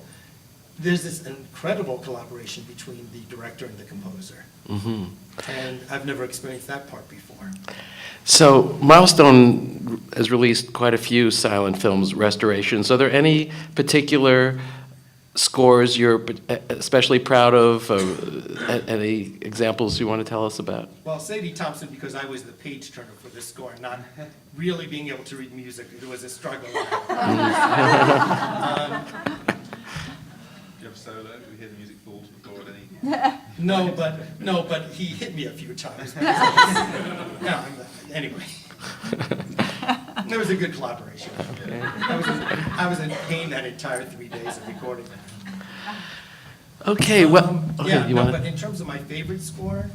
there's this incredible collaboration between the director and the composer. And I've never experienced that part before. So Milestone has released quite a few silent films restorations. Are there any particular scores you're especially proud of? Any examples you want to tell us about? Well, Sadie Thompson, because I was the page turner for this score, not really being able to read music, it was a struggle. Do you have a solo? Do we hear the music fall to the floor at any? No, but he hit me a few times. No, anyway. It was a good collaboration. I was in pain that entire 3 days of recording. Okay, well, okay, Yeah, you no, want but in terms of my favorite score,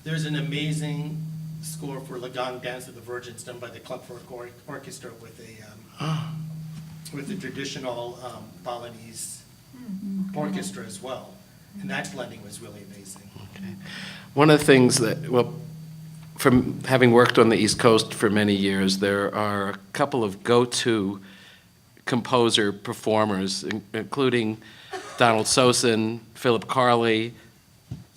there's an amazing score for La Gang Dance of the Virgins done by the Club for Orchestra with a traditional Balinese orchestra as well. And that blending was really amazing. Okay. One of the things that, well, from having worked on the East Coast for many years, there are a couple of go-to composer performers, including Donald Sosin, Philip Carley.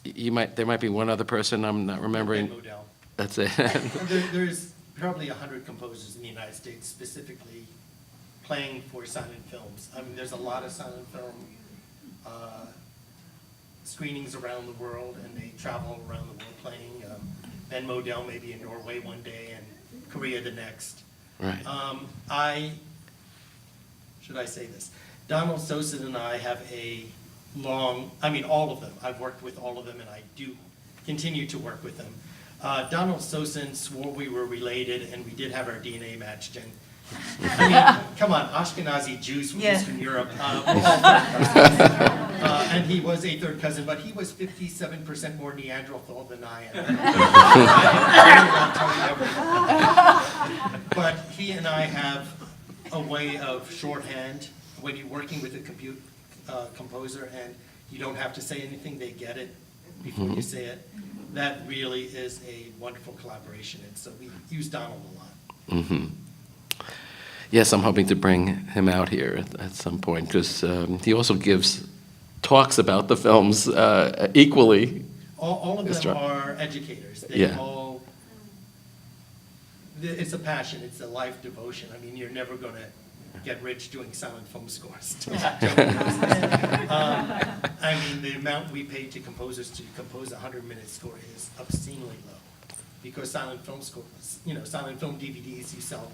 There might be one other person I'm not remembering. Ben Modell. That's it. There's probably 100 composers in the United States specifically playing for silent films. I mean, there's a lot of silent film screenings around the world, and they travel around the world playing. Ben Modell maybe in Norway one day and Korea the next. Right. Should I say this? Donald Sosin and I have all of them. I've worked with all of them, and I do continue to work with them. Donald Sosin swore we were related, and we did have our DNA matched. And I mean, come on, Ashkenazi Jews from Eastern Europe. And he was a third cousin, but he was 57% more Neanderthal than I am. But he and I have a way of shorthand. When you're working with a composer and you don't have to say anything, they get it before you say it. That really is a wonderful collaboration, and so we use Donald a lot. Yes, I'm hoping to bring him out here at some point, because he also gives talks about the films equally. All of them are educators. They all, it's a passion, it's a life devotion. I mean, you're never going to get rich doing silent film scores. I mean, the amount we pay to composers to compose a 100-minute score is obscenely low, because silent film scores, silent film DVDs, you sell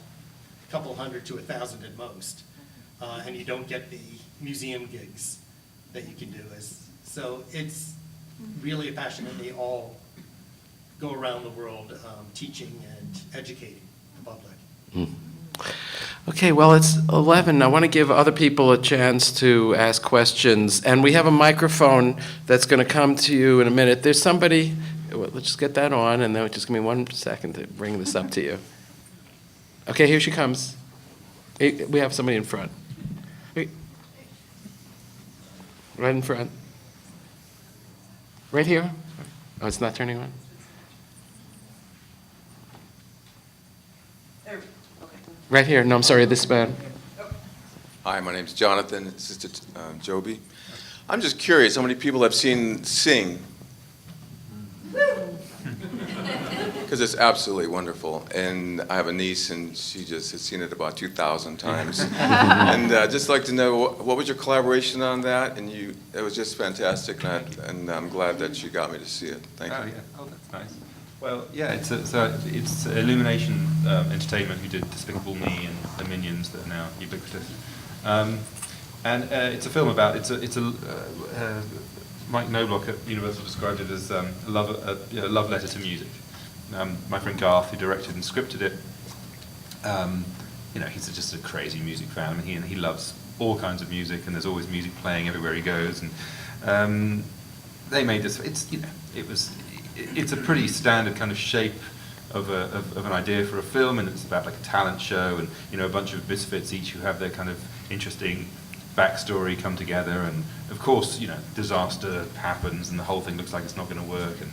a couple hundred to 1,000 at most, and you don't get the museum gigs that you can do. So it's really a passion, and they all go around the world teaching and educating the public. Okay, well, it's 11. I want to give other people a chance to ask questions. And we have a microphone that's going to come to you in a minute. There's somebody, well, let's just get that on, and then just give me 1 second to bring this up to you. Okay, here she comes. We have somebody in front. Right in front. Right here? Oh, it's not turning on? Right here. No, I'm sorry, this man. Hi, my name's Jonathan. It's Sister Joby. I'm just curious how many people I've seen sing. Because it's absolutely wonderful. And I have a niece, and she just has seen it about 2,000 times. And just like to know, what was your collaboration on that? And it was just fantastic, and I'm glad that you got me to see it. Thank you. Oh, yeah. Oh, that's nice. Well, yeah, it's Illumination Entertainment who did Despicable Me and the Minions that are now ubiquitous. And it's a film about, Mike Knobloch at Universal described it as a love letter to music. My friend Garth, who directed and scripted it, he's just a crazy music fan. I mean, he loves all kinds of music, and there's always music playing everywhere he goes. And they made this. It's a pretty standard kind of shape of an idea for a film, and it's about like a talent show, and a bunch of misfits each who have their kind of interesting backstory come together, and of course disaster happens, and the whole thing looks like it's not going to work, and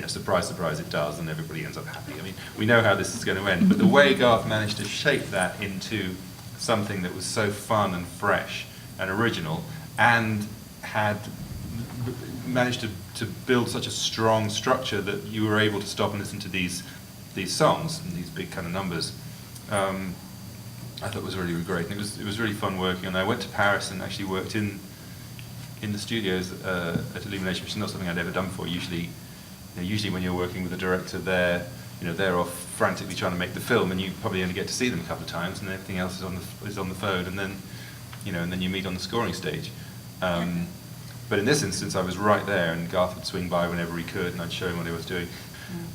surprise, surprise, it does, and everybody ends up happy. I mean, we know how this is going to end, but the way Garth managed to shape that into something that was so fun and fresh and original, and had managed to build such a strong structure that you were able to stop and listen to these songs and these big kind of numbers. I thought it was really great, and it was really fun working. And I went to Paris and actually worked in the studios at Illumination, which is not something I'd ever done before. Usually when you're working with a director, they're off frantically trying to make the film, and you probably only get to see them a couple of times, and everything else is on the phone, and then you meet on the scoring stage. But in this instance, I was right there, and Garth would swing by whenever he could, and I'd show him what he was doing.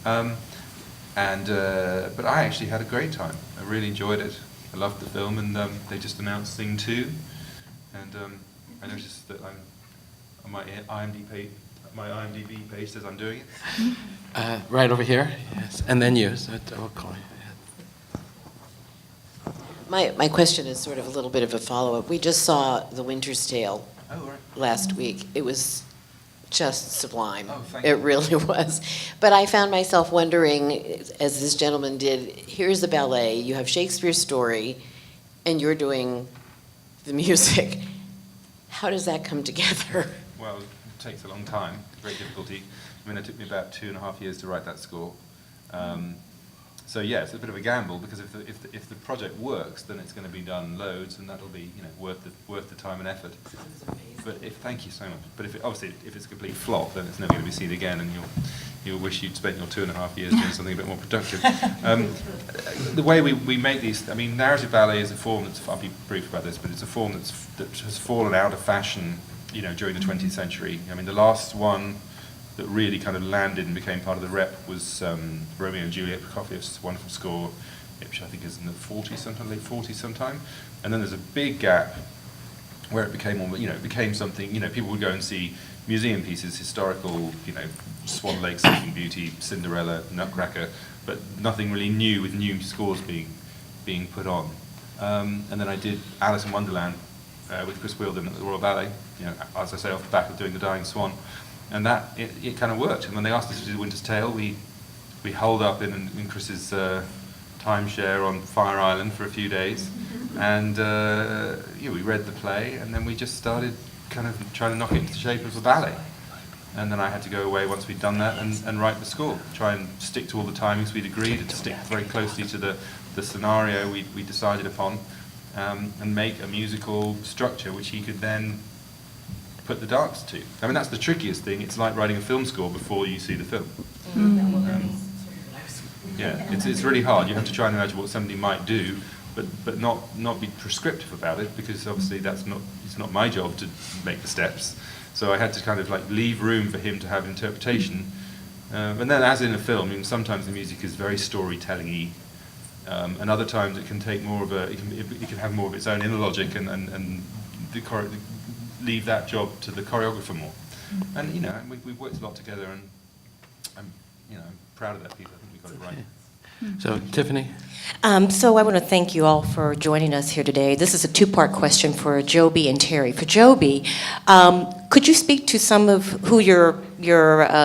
But I actually had a great time. I really enjoyed it. I loved the film, and they just announced Thing 2, and I noticed that I'm on my IMDb page says I'm doing it. Right over here, yes, and then you. So I'll call you. My question is sort of a little bit of a follow-up. We just saw The Winter's Tale last week. It was just sublime. Oh, thank it you. really was. But I found myself wondering, as this gentleman did, here's the ballet, you have Shakespeare's story, and you're doing the music. How does that come together? Well, it takes a long time, great difficulty. I mean, it took me about 2.5 years to write that score. So yeah, it's a bit of a gamble, because if the project works, then it's going to be done loads, and that'll be worth the time and effort. But thank you so much. But if it's a complete flop, then it's never going to be seen again, and you'll wish you'd spent your 2.5 years doing something a bit more productive. The way we make these, I mean, narrative ballet is a form that's, I'll be brief about this, but it's a form that has fallen out of fashion, during the 20th century. I mean, the last one that really kind of landed and became part of the rep was Romeo and Juliet, Prokofiev's wonderful score, which I think is in the 40s sometime, late 40s sometime. And then there's a big gap where it became it became something, people would go and see museum pieces, historical, Swan Lake, Sleeping Beauty, Cinderella, Nutcracker, but nothing really new with new scores being put on. And then I did Alice in Wonderland with Chris Wheeldon at the Royal Ballet, as I say, off the back of doing the Dying Swan. And that, it kind of worked. And when they asked us to do The Winter's Tale, we holed up in Chris's timeshare on Fire Island for a few days. And we read the play, and then we just started kind of trying to knock it into the shape of a ballet. And then I had to go away once we'd done that and write the score, try and stick to all the timings we'd agreed, and stick very closely to the scenario we decided upon, and make a musical structure which he could then put the dance to. I mean, that's the trickiest thing. It's like writing a film score before you see the film. Yeah, it's really hard. You have to try and imagine what somebody might do, but but not be prescriptive about it, because obviously it's not my job to make the steps. So I had to kind of like leave room for him to have interpretation. And then, as in a film, I mean, sometimes the music is very storytelling-y, and other times it can take more of it can have more of its own inner logic, and leave that job to the choreographer more. And you know, we've worked a lot together, and I'm proud of that piece. I think we got it right. So, Tiffany? So I want to thank you all for joining us here today. This is a two-part question for Joby and Terry. For Joby, could you speak to some of who your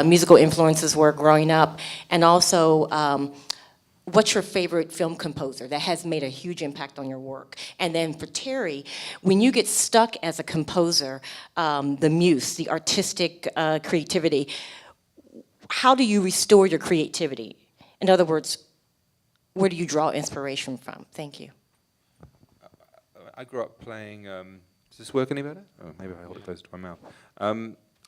musical influences were growing up, and also what's your favorite film composer that has made a huge impact on your work? And then for Terry, when you get stuck as a composer, the muse, the artistic creativity, how do you restore your creativity? In other words, where do you draw inspiration from? Thank you. I grew up playing. Does this work any better? Oh, maybe if I hold it close to my mouth.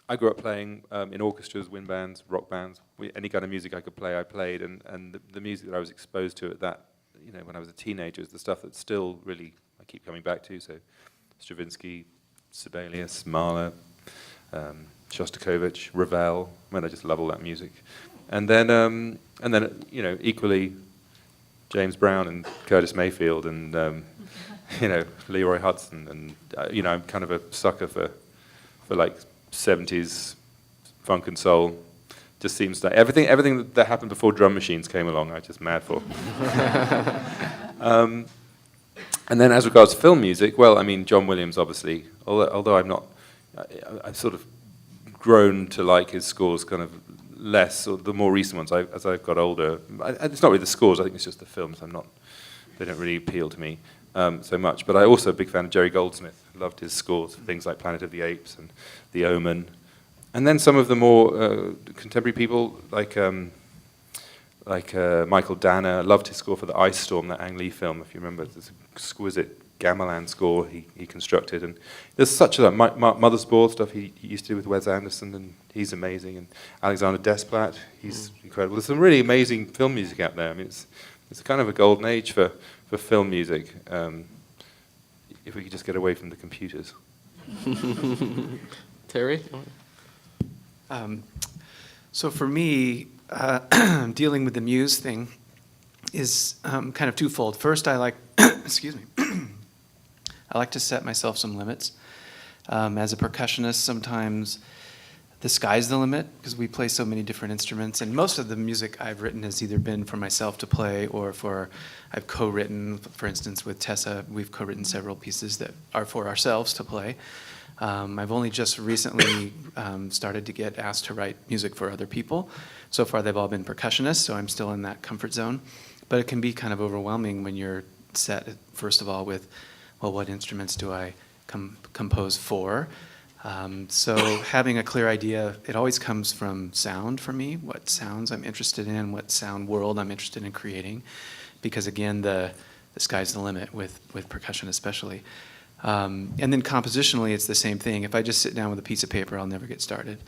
I grew up playing in orchestras, wind bands, rock bands. Any kind of music I could play, I played. And the music that I was exposed to at that, when I was a teenager, is the stuff that still really I keep coming back to. So, Stravinsky, Sibelius, Mahler, Shostakovich, Ravel. I just love all that music. And then equally, James Brown and Curtis Mayfield and Leroy Hudson, and I'm kind of a sucker for like 70s funk and soul. Just seems like everything that happened before drum machines came along, I'm just mad for. And then as regards to film music, well, I mean, John Williams, obviously, although I've sort of grown to like his scores kind of less, or the more recent ones, as I've got older. It's not really the scores, I think it's just the films. They don't really appeal to me so much. But I'm also a big fan of Jerry Goldsmith. Loved his scores, things like Planet of the Apes and The Omen. And then some of the more contemporary people, like Michael Danner. Loved his score for The Ice Storm, that Ang Lee film, if you remember. It's an exquisite gamelan score he constructed. And there's such a Mothersbaugh stuff he used to do with Wes Anderson, and he's amazing. And Alexander Desplat, he's incredible. There's some really amazing film music out there. I mean, it's kind of a golden age for film music, if we could just get away from the computers. Terry? So for me, dealing with the muse thing is kind of twofold. First, I like, excuse me, I like to set myself some limits. As a percussionist, sometimes the sky's the limit, because we play so many different instruments, and most of the music I've written has either been for myself to play or I've co-written, for instance, with Tessa, we've co-written several pieces that are for ourselves to play. I've only just recently started to get asked to write music for other people. So far they've all been percussionists, so I'm still in that comfort zone. But it can be kind of overwhelming when you're set, first of all, with, well, what instruments do I compose for? So having a clear idea, it always comes from sound for me, what sounds I'm interested in, what sound world I'm interested in creating. Because again, the sky's the limit with percussion especially. And then compositionally, it's the same thing. If I just sit down with a piece of paper, I'll never get started.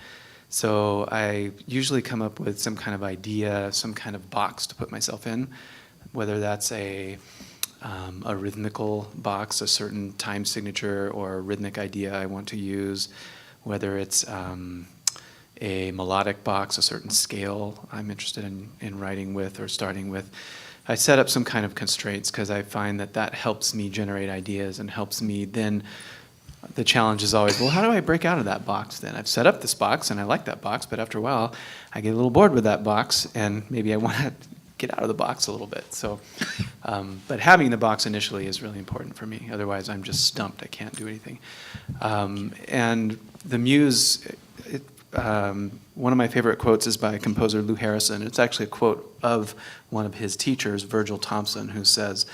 So I usually come up with some kind of idea, some kind of box to put myself in, whether that's a rhythmical box, a certain time signature or a rhythmic idea I want to use, whether it's a melodic box, a certain scale I'm interested in writing with or starting with. I set up some kind of constraints because I find that helps me generate ideas and helps me then. The challenge is always, well, how do I break out of that box then? I've set up this box and I like that box, but after a while I get a little bored with that box and maybe I want to get out of the box a little bit. So, but having the box initially is really important for me. Otherwise I'm just stumped. I can't do anything. And the muse, one of my favorite quotes is by composer Lou Harrison. It's actually a quote of one of his teachers, Virgil Thompson, who says,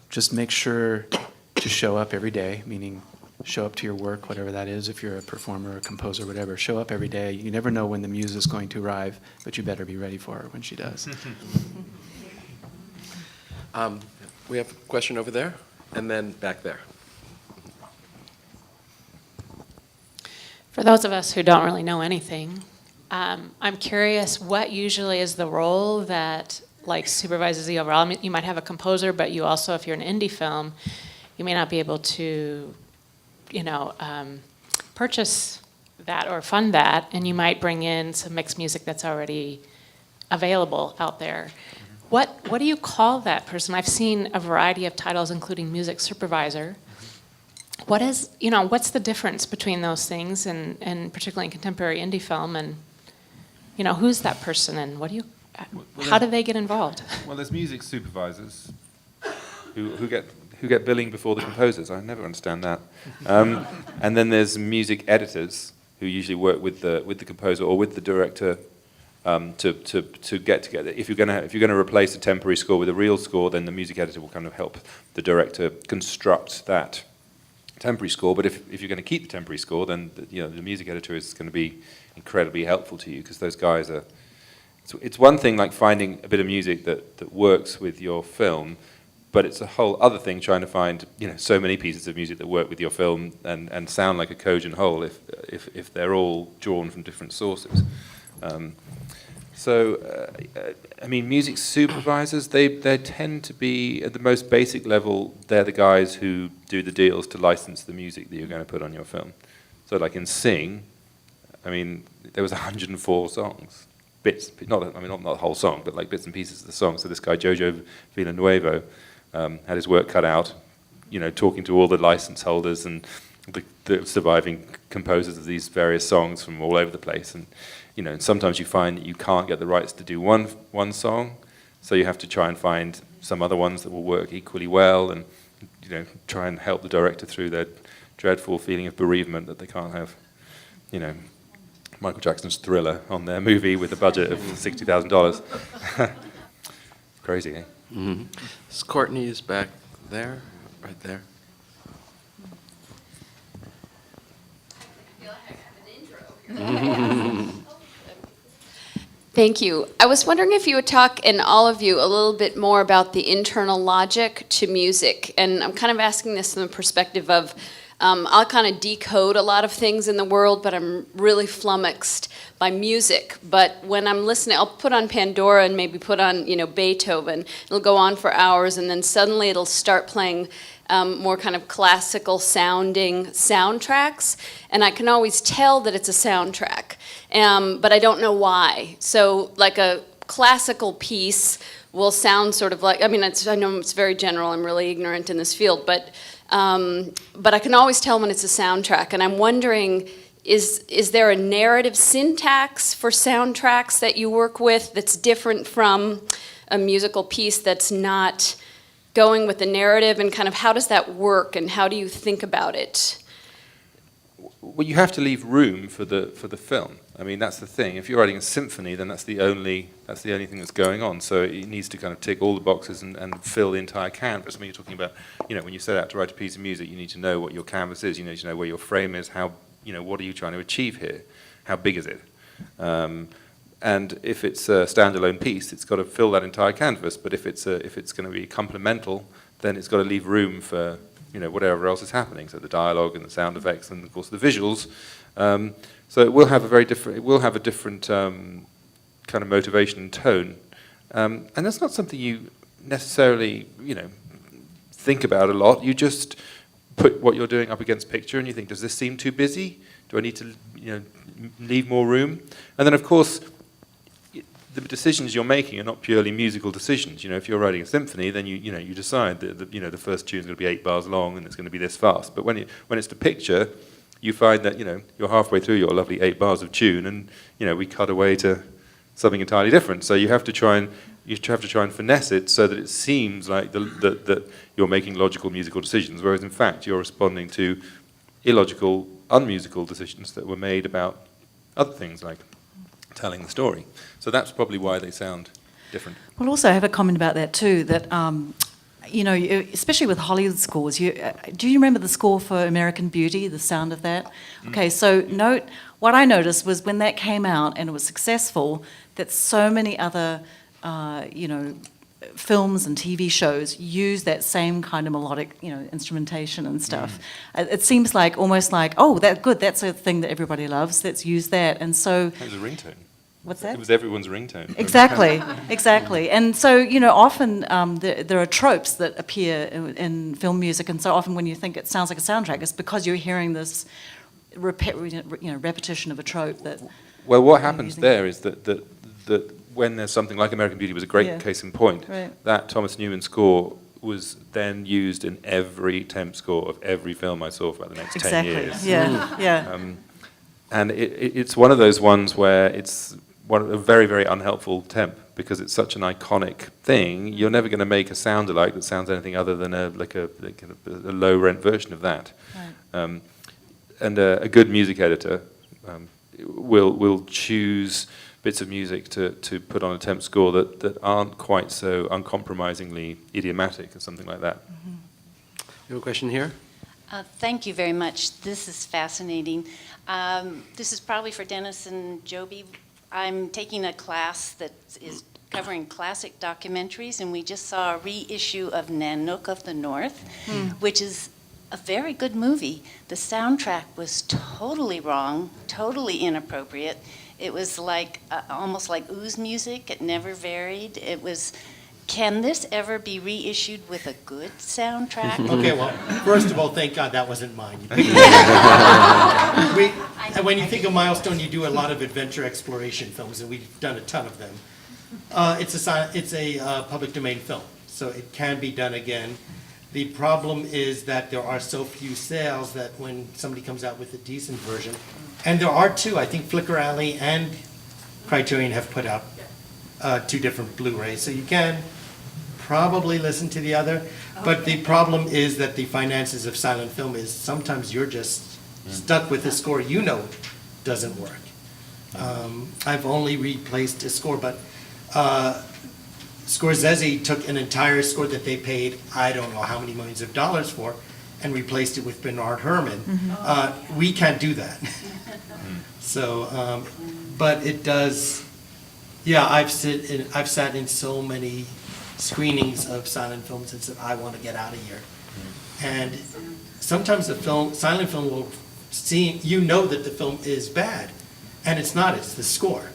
just make sure to show up every day, meaning show up to your work, whatever that is, if you're a performer, a composer, whatever. Show up every day. You never know when the muse is going to arrive, but you better be ready for her when she does. We have a question over there, and then back there. For those of us who don't really know anything, I'm curious what usually is the role that like supervises the overall. I mean, you might have a composer, but you also, if you're an indie film, you may not be able to, purchase that or fund that, and you might bring in some mixed music that's already available out there. What do you call that person? I've seen a variety of titles, including music supervisor. What's the difference between those things, and particularly in contemporary indie film, and who's that person, and how do they get involved? Well, there's music supervisors who get billing before the composers. I never understand that. And then there's music editors who usually work with the composer or with the director to get together. If you're going to replace a temporary score with a real score, then the music editor will kind of help the director construct that temporary score. But if you're going to keep the temporary score, then the music editor is going to be incredibly helpful to you, because those guys are. It's one thing like finding a bit of music that works with your film, but it's a whole other thing trying to find so many pieces of music that work with your film and sound like a cogent whole if they're all drawn from different sources. I mean, music supervisors, they tend to be, at the most basic level, they're the guys who do the deals to license the music that you're going to put on your film. So like in Sing, I mean, there was 104 songs. Bits, not the whole song, but like bits and pieces of the song. So this guy, Jojo Villanuevo, had his work cut out, talking to all the license holders and the surviving composers of these various songs from all over the place. And sometimes you find that you can't get the rights to do one song, so you have to try and find some other ones that will work equally well, and try and help the director through their dreadful feeling of bereavement that they can't have, Michael Jackson's Thriller on their movie with a budget of $60,000. Crazy, eh? Mm-hmm. Courtney is back there, right there. Thank you. I was wondering if you would talk, and all of you, a little bit more about the internal logic to music. And I'm kind of asking this from the perspective of, I'll kind of decode a lot of things in the world, but I'm really flummoxed by music. But when I'm listening, I'll put on Pandora and maybe put on, Beethoven. It'll go on for hours, and then suddenly it'll start playing more kind of classical sounding soundtracks. And I can always tell that it's a soundtrack, but I don't know why. So like a classical piece will sound sort of like, I know it's very general, I'm really ignorant in this field, but I can always tell when it's a soundtrack, and I'm wondering, is there a narrative syntax for soundtracks that you work with that's different from a musical piece that's not going with the narrative, and kind of how does that work, and how do you think about it? Well, you have to leave room for the film. I mean, that's the thing. If you're writing a symphony, then that's the only thing that's going on. So it needs to kind of tick all the boxes and fill the entire canvas. I mean, you're talking about, when you set out to write a piece of music, you need to know what your canvas is. You need to know where your frame is. How, what are you trying to achieve here? How big is it? And if it's a standalone piece, it's got to fill that entire canvas. But if it's going to be complemental, then it's got to leave room for whatever else is happening. So the dialogue and the sound effects and of course the visuals. So it will have a different kind of motivation and tone. And that's not something you necessarily think about a lot. You just put what you're doing up against picture, and you think, does this seem too busy? Do I need to leave more room? And then of course, the decisions you're making are not purely musical decisions. If you're writing a symphony, then you decide that the first tune is going to be 8 bars long and it's going to be this fast. But when it's the picture, you find that you're halfway through your lovely 8 bars of tune, and we cut away to something entirely different. So you have to try and finesse it so that it seems like that you're making logical musical decisions, whereas in fact you're responding to illogical, unmusical decisions that were made about other things like telling the story. So that's probably why they sound different. Well, also I have a comment about that too, that, especially with Hollywood scores, do you remember the score for American Beauty, the sound of that? Okay, so what I noticed was when that came out and it was successful, that so many other, films and TV shows use that same kind of melodic, instrumentation and stuff. It seems like almost like, oh, that's good. That's a thing that everybody loves. Let's use that. And so That was a ringtone. What's that? It was everyone's ringtone. Exactly, exactly. And so, you know, often there are tropes that appear in film music, and so often when you think it sounds like a soundtrack, it's because you're hearing this repetition of a trope that... Well, what happens there is that when there's something like American Beauty was a great case in point, that Thomas Newman score was then used in every temp score of every film I saw for about the next 10 years. And it's one of those ones where it's a very, very unhelpful temp because it's such an iconic thing. You're never going to make a sound alike that sounds anything other than a low-rent version of that. Right. And a good music editor will choose bits of music to put on a temp score that aren't quite so uncompromisingly idiomatic or something like that. You have a question here? Thank you very much. This is fascinating. This is probably for Dennis and Joby. I'm taking a class that is covering classic documentaries, and we just saw a reissue of Nanook of the North, which is a very good movie. The soundtrack was totally wrong, totally inappropriate. It was like almost like ooze music. It never varied. It was. Can this ever be reissued with a good soundtrack? Okay, well, first of all, thank God that wasn't mine. When you think of Milestone, you do a lot of adventure exploration films, and we've done a ton of them. It's a public domain film, so it can be done again. The problem is that there are so few sales that when somebody comes out with a decent version, and there are two, I think Flicker Alley and Criterion have put out two different Blu-rays, so you can probably listen to the other, but the problem is that the finances of silent film is sometimes you're just stuck with a score you know doesn't work. I've only replaced a score, but Scorsese took an entire score that they paid I don't know how many millions of dollars for and replaced it with Bernard Herrmann. We can't do that. So, but it does. Yeah, I've sat in so many screenings of silent films and said, I want to get out of here. And sometimes silent film will you know that the film is bad, and it's not, it's the score.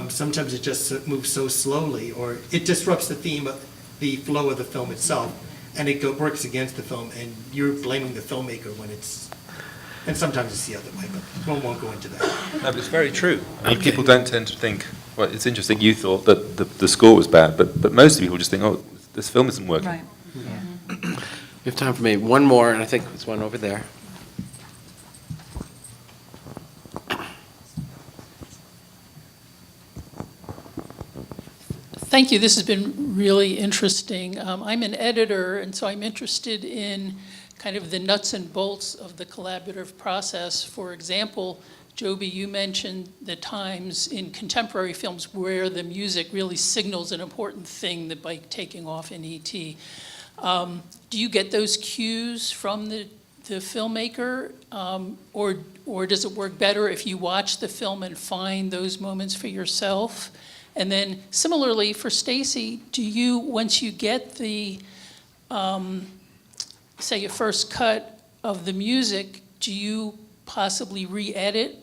Sometimes it just moves so slowly, or it disrupts the flow of the film itself, and it works against the film, and you're blaming the filmmaker when it's, and sometimes it's the other way, but we won't go into that. No, but it's very true. I mean, people don't tend to think, well, it's interesting, you thought that the score was bad, but most people just think, oh, this film isn't working. Right. We have time for maybe one more, and I think there's one over there. Thank you. This has been really interesting. I'm an editor, and so I'm interested in kind of the nuts and bolts of the collaborative process. For example, Joby, you mentioned the times in contemporary films where the music really signals an important thing, the bike taking off in E.T. Do you get those cues from the filmmaker, or does it work better if you watch the film and find those moments for yourself? And then similarly for Stacey, do you, once you get the, say, a first cut of the music, do you possibly re-edit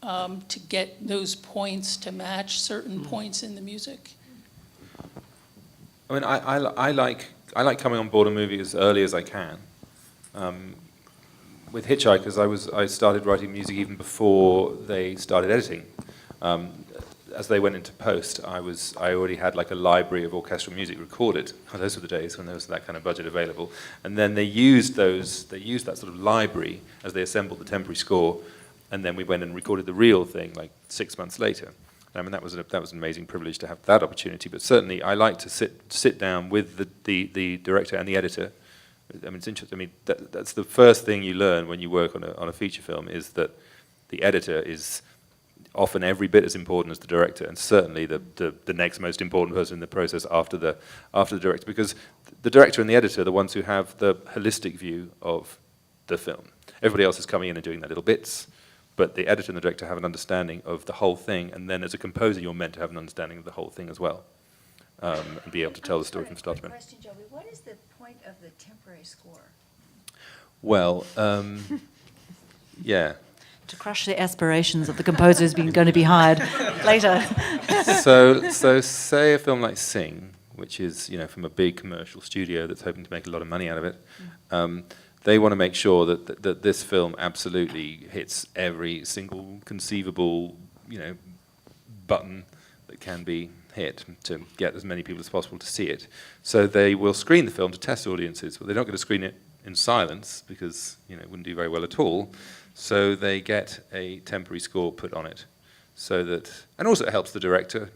to get those points to match certain points in the music? I mean, I like coming on board a movie as early as I can. With Hitchhikers, I started writing music even before they started editing. As they went into post, I already had like a library of orchestral music recorded. Those were the days when there was that kind of budget available. And then they used that sort of library as they assembled the temporary score, and then we went and recorded the real thing like 6 months later. I mean, that was an amazing privilege to have that opportunity. But certainly, I like to sit down with the director and the editor. I mean, it's interesting. I mean, that's the first thing you learn when you work on a feature film, is that the editor is often every bit as important as the director, and certainly the next most important person in the process after the director, because the director and the editor are the ones who have the holistic view of the film. Everybody else is coming in and doing their little bits, but the editor and the director have an understanding of the whole thing, and then as a composer you're meant to have an understanding of the whole thing as well, and be able to tell the story from start to finish. Question, Joby. What is the point of the temporary score? Well, yeah. to crush the aspirations of the composer who's going to be hired later. So say a film like Sing, which is from a big commercial studio that's hoping to make a lot of money out of it. They want to make sure that this film absolutely hits every single conceivable button that can be hit to get as many people as possible to see it. So they will screen the film to test audiences, but they're not going to screen it in silence because it wouldn't do very well at all. So they get a temporary score put on it, so that, and also it helps the director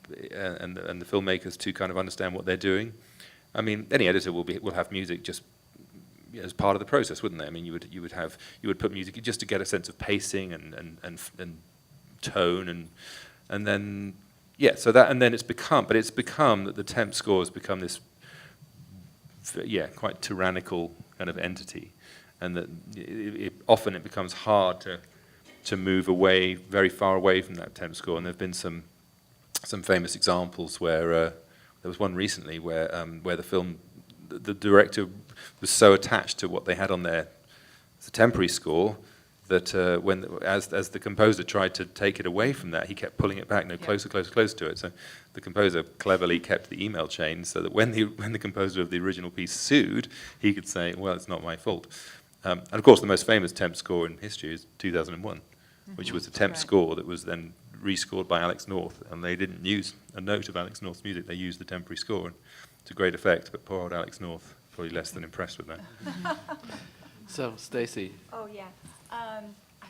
and the filmmakers to kind of understand what they're doing. I mean, any editor will have music just as part of the process, wouldn't they? I mean, you would put music just to get a sense of pacing and tone and then so that, and then it's become that the temp score has become this quite tyrannical kind of entity, and that often it becomes hard to move away, very far away from that temp score. And there've been some famous examples where there was one recently where the director was so attached to what they had on their temporary score that as the composer tried to take it away from that, he kept pulling it back, closer to it. So the composer cleverly kept the email chain so that when the composer of the original piece sued, he could say, well, it's not my fault. And of course, the most famous temp score in history is 2001, which was a temp score that was then rescored by Alex North, and they didn't use a note of Alex North's music, they used the temporary score, and it's a great effect, but poor old Alex North, probably less than impressed with that. So, Stacey, Oh, yeah. I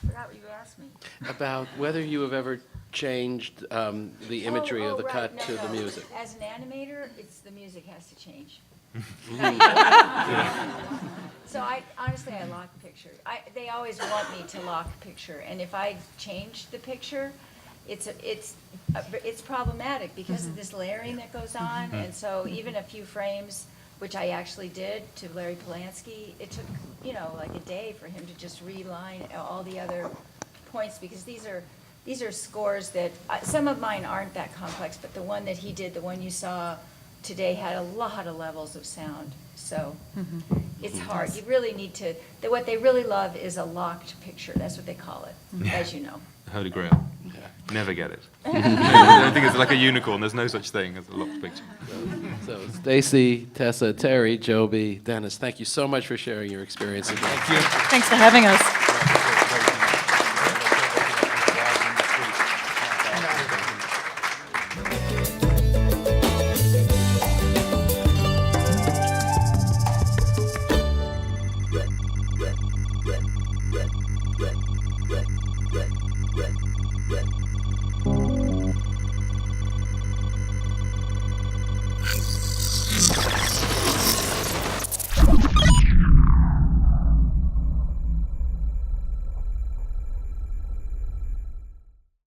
forgot what you asked me. about whether you have ever changed the imagery of the cut to the music. As an animator, the music has to change. So honestly, I lock the picture. They always want me to lock a picture, and if I change the picture, it's problematic because of this layering that goes on, and so even a few frames, which I actually did to Larry Polanski, it took like a day for him to just reline all the other points, because these are scores that some of mine aren't that complex, but the one that he did, the one you saw today, had a lot of levels of sound. So it's hard. You really need to. What they really love is a locked picture. That's what they call it, as you know. Holy Grail. Never get it. I think it's like a unicorn. There's no such thing as a locked picture. So Stacey, Tessa, Terry, Joby, Dennis, thank you so much for sharing your experience today. Thank you. Thanks for having us.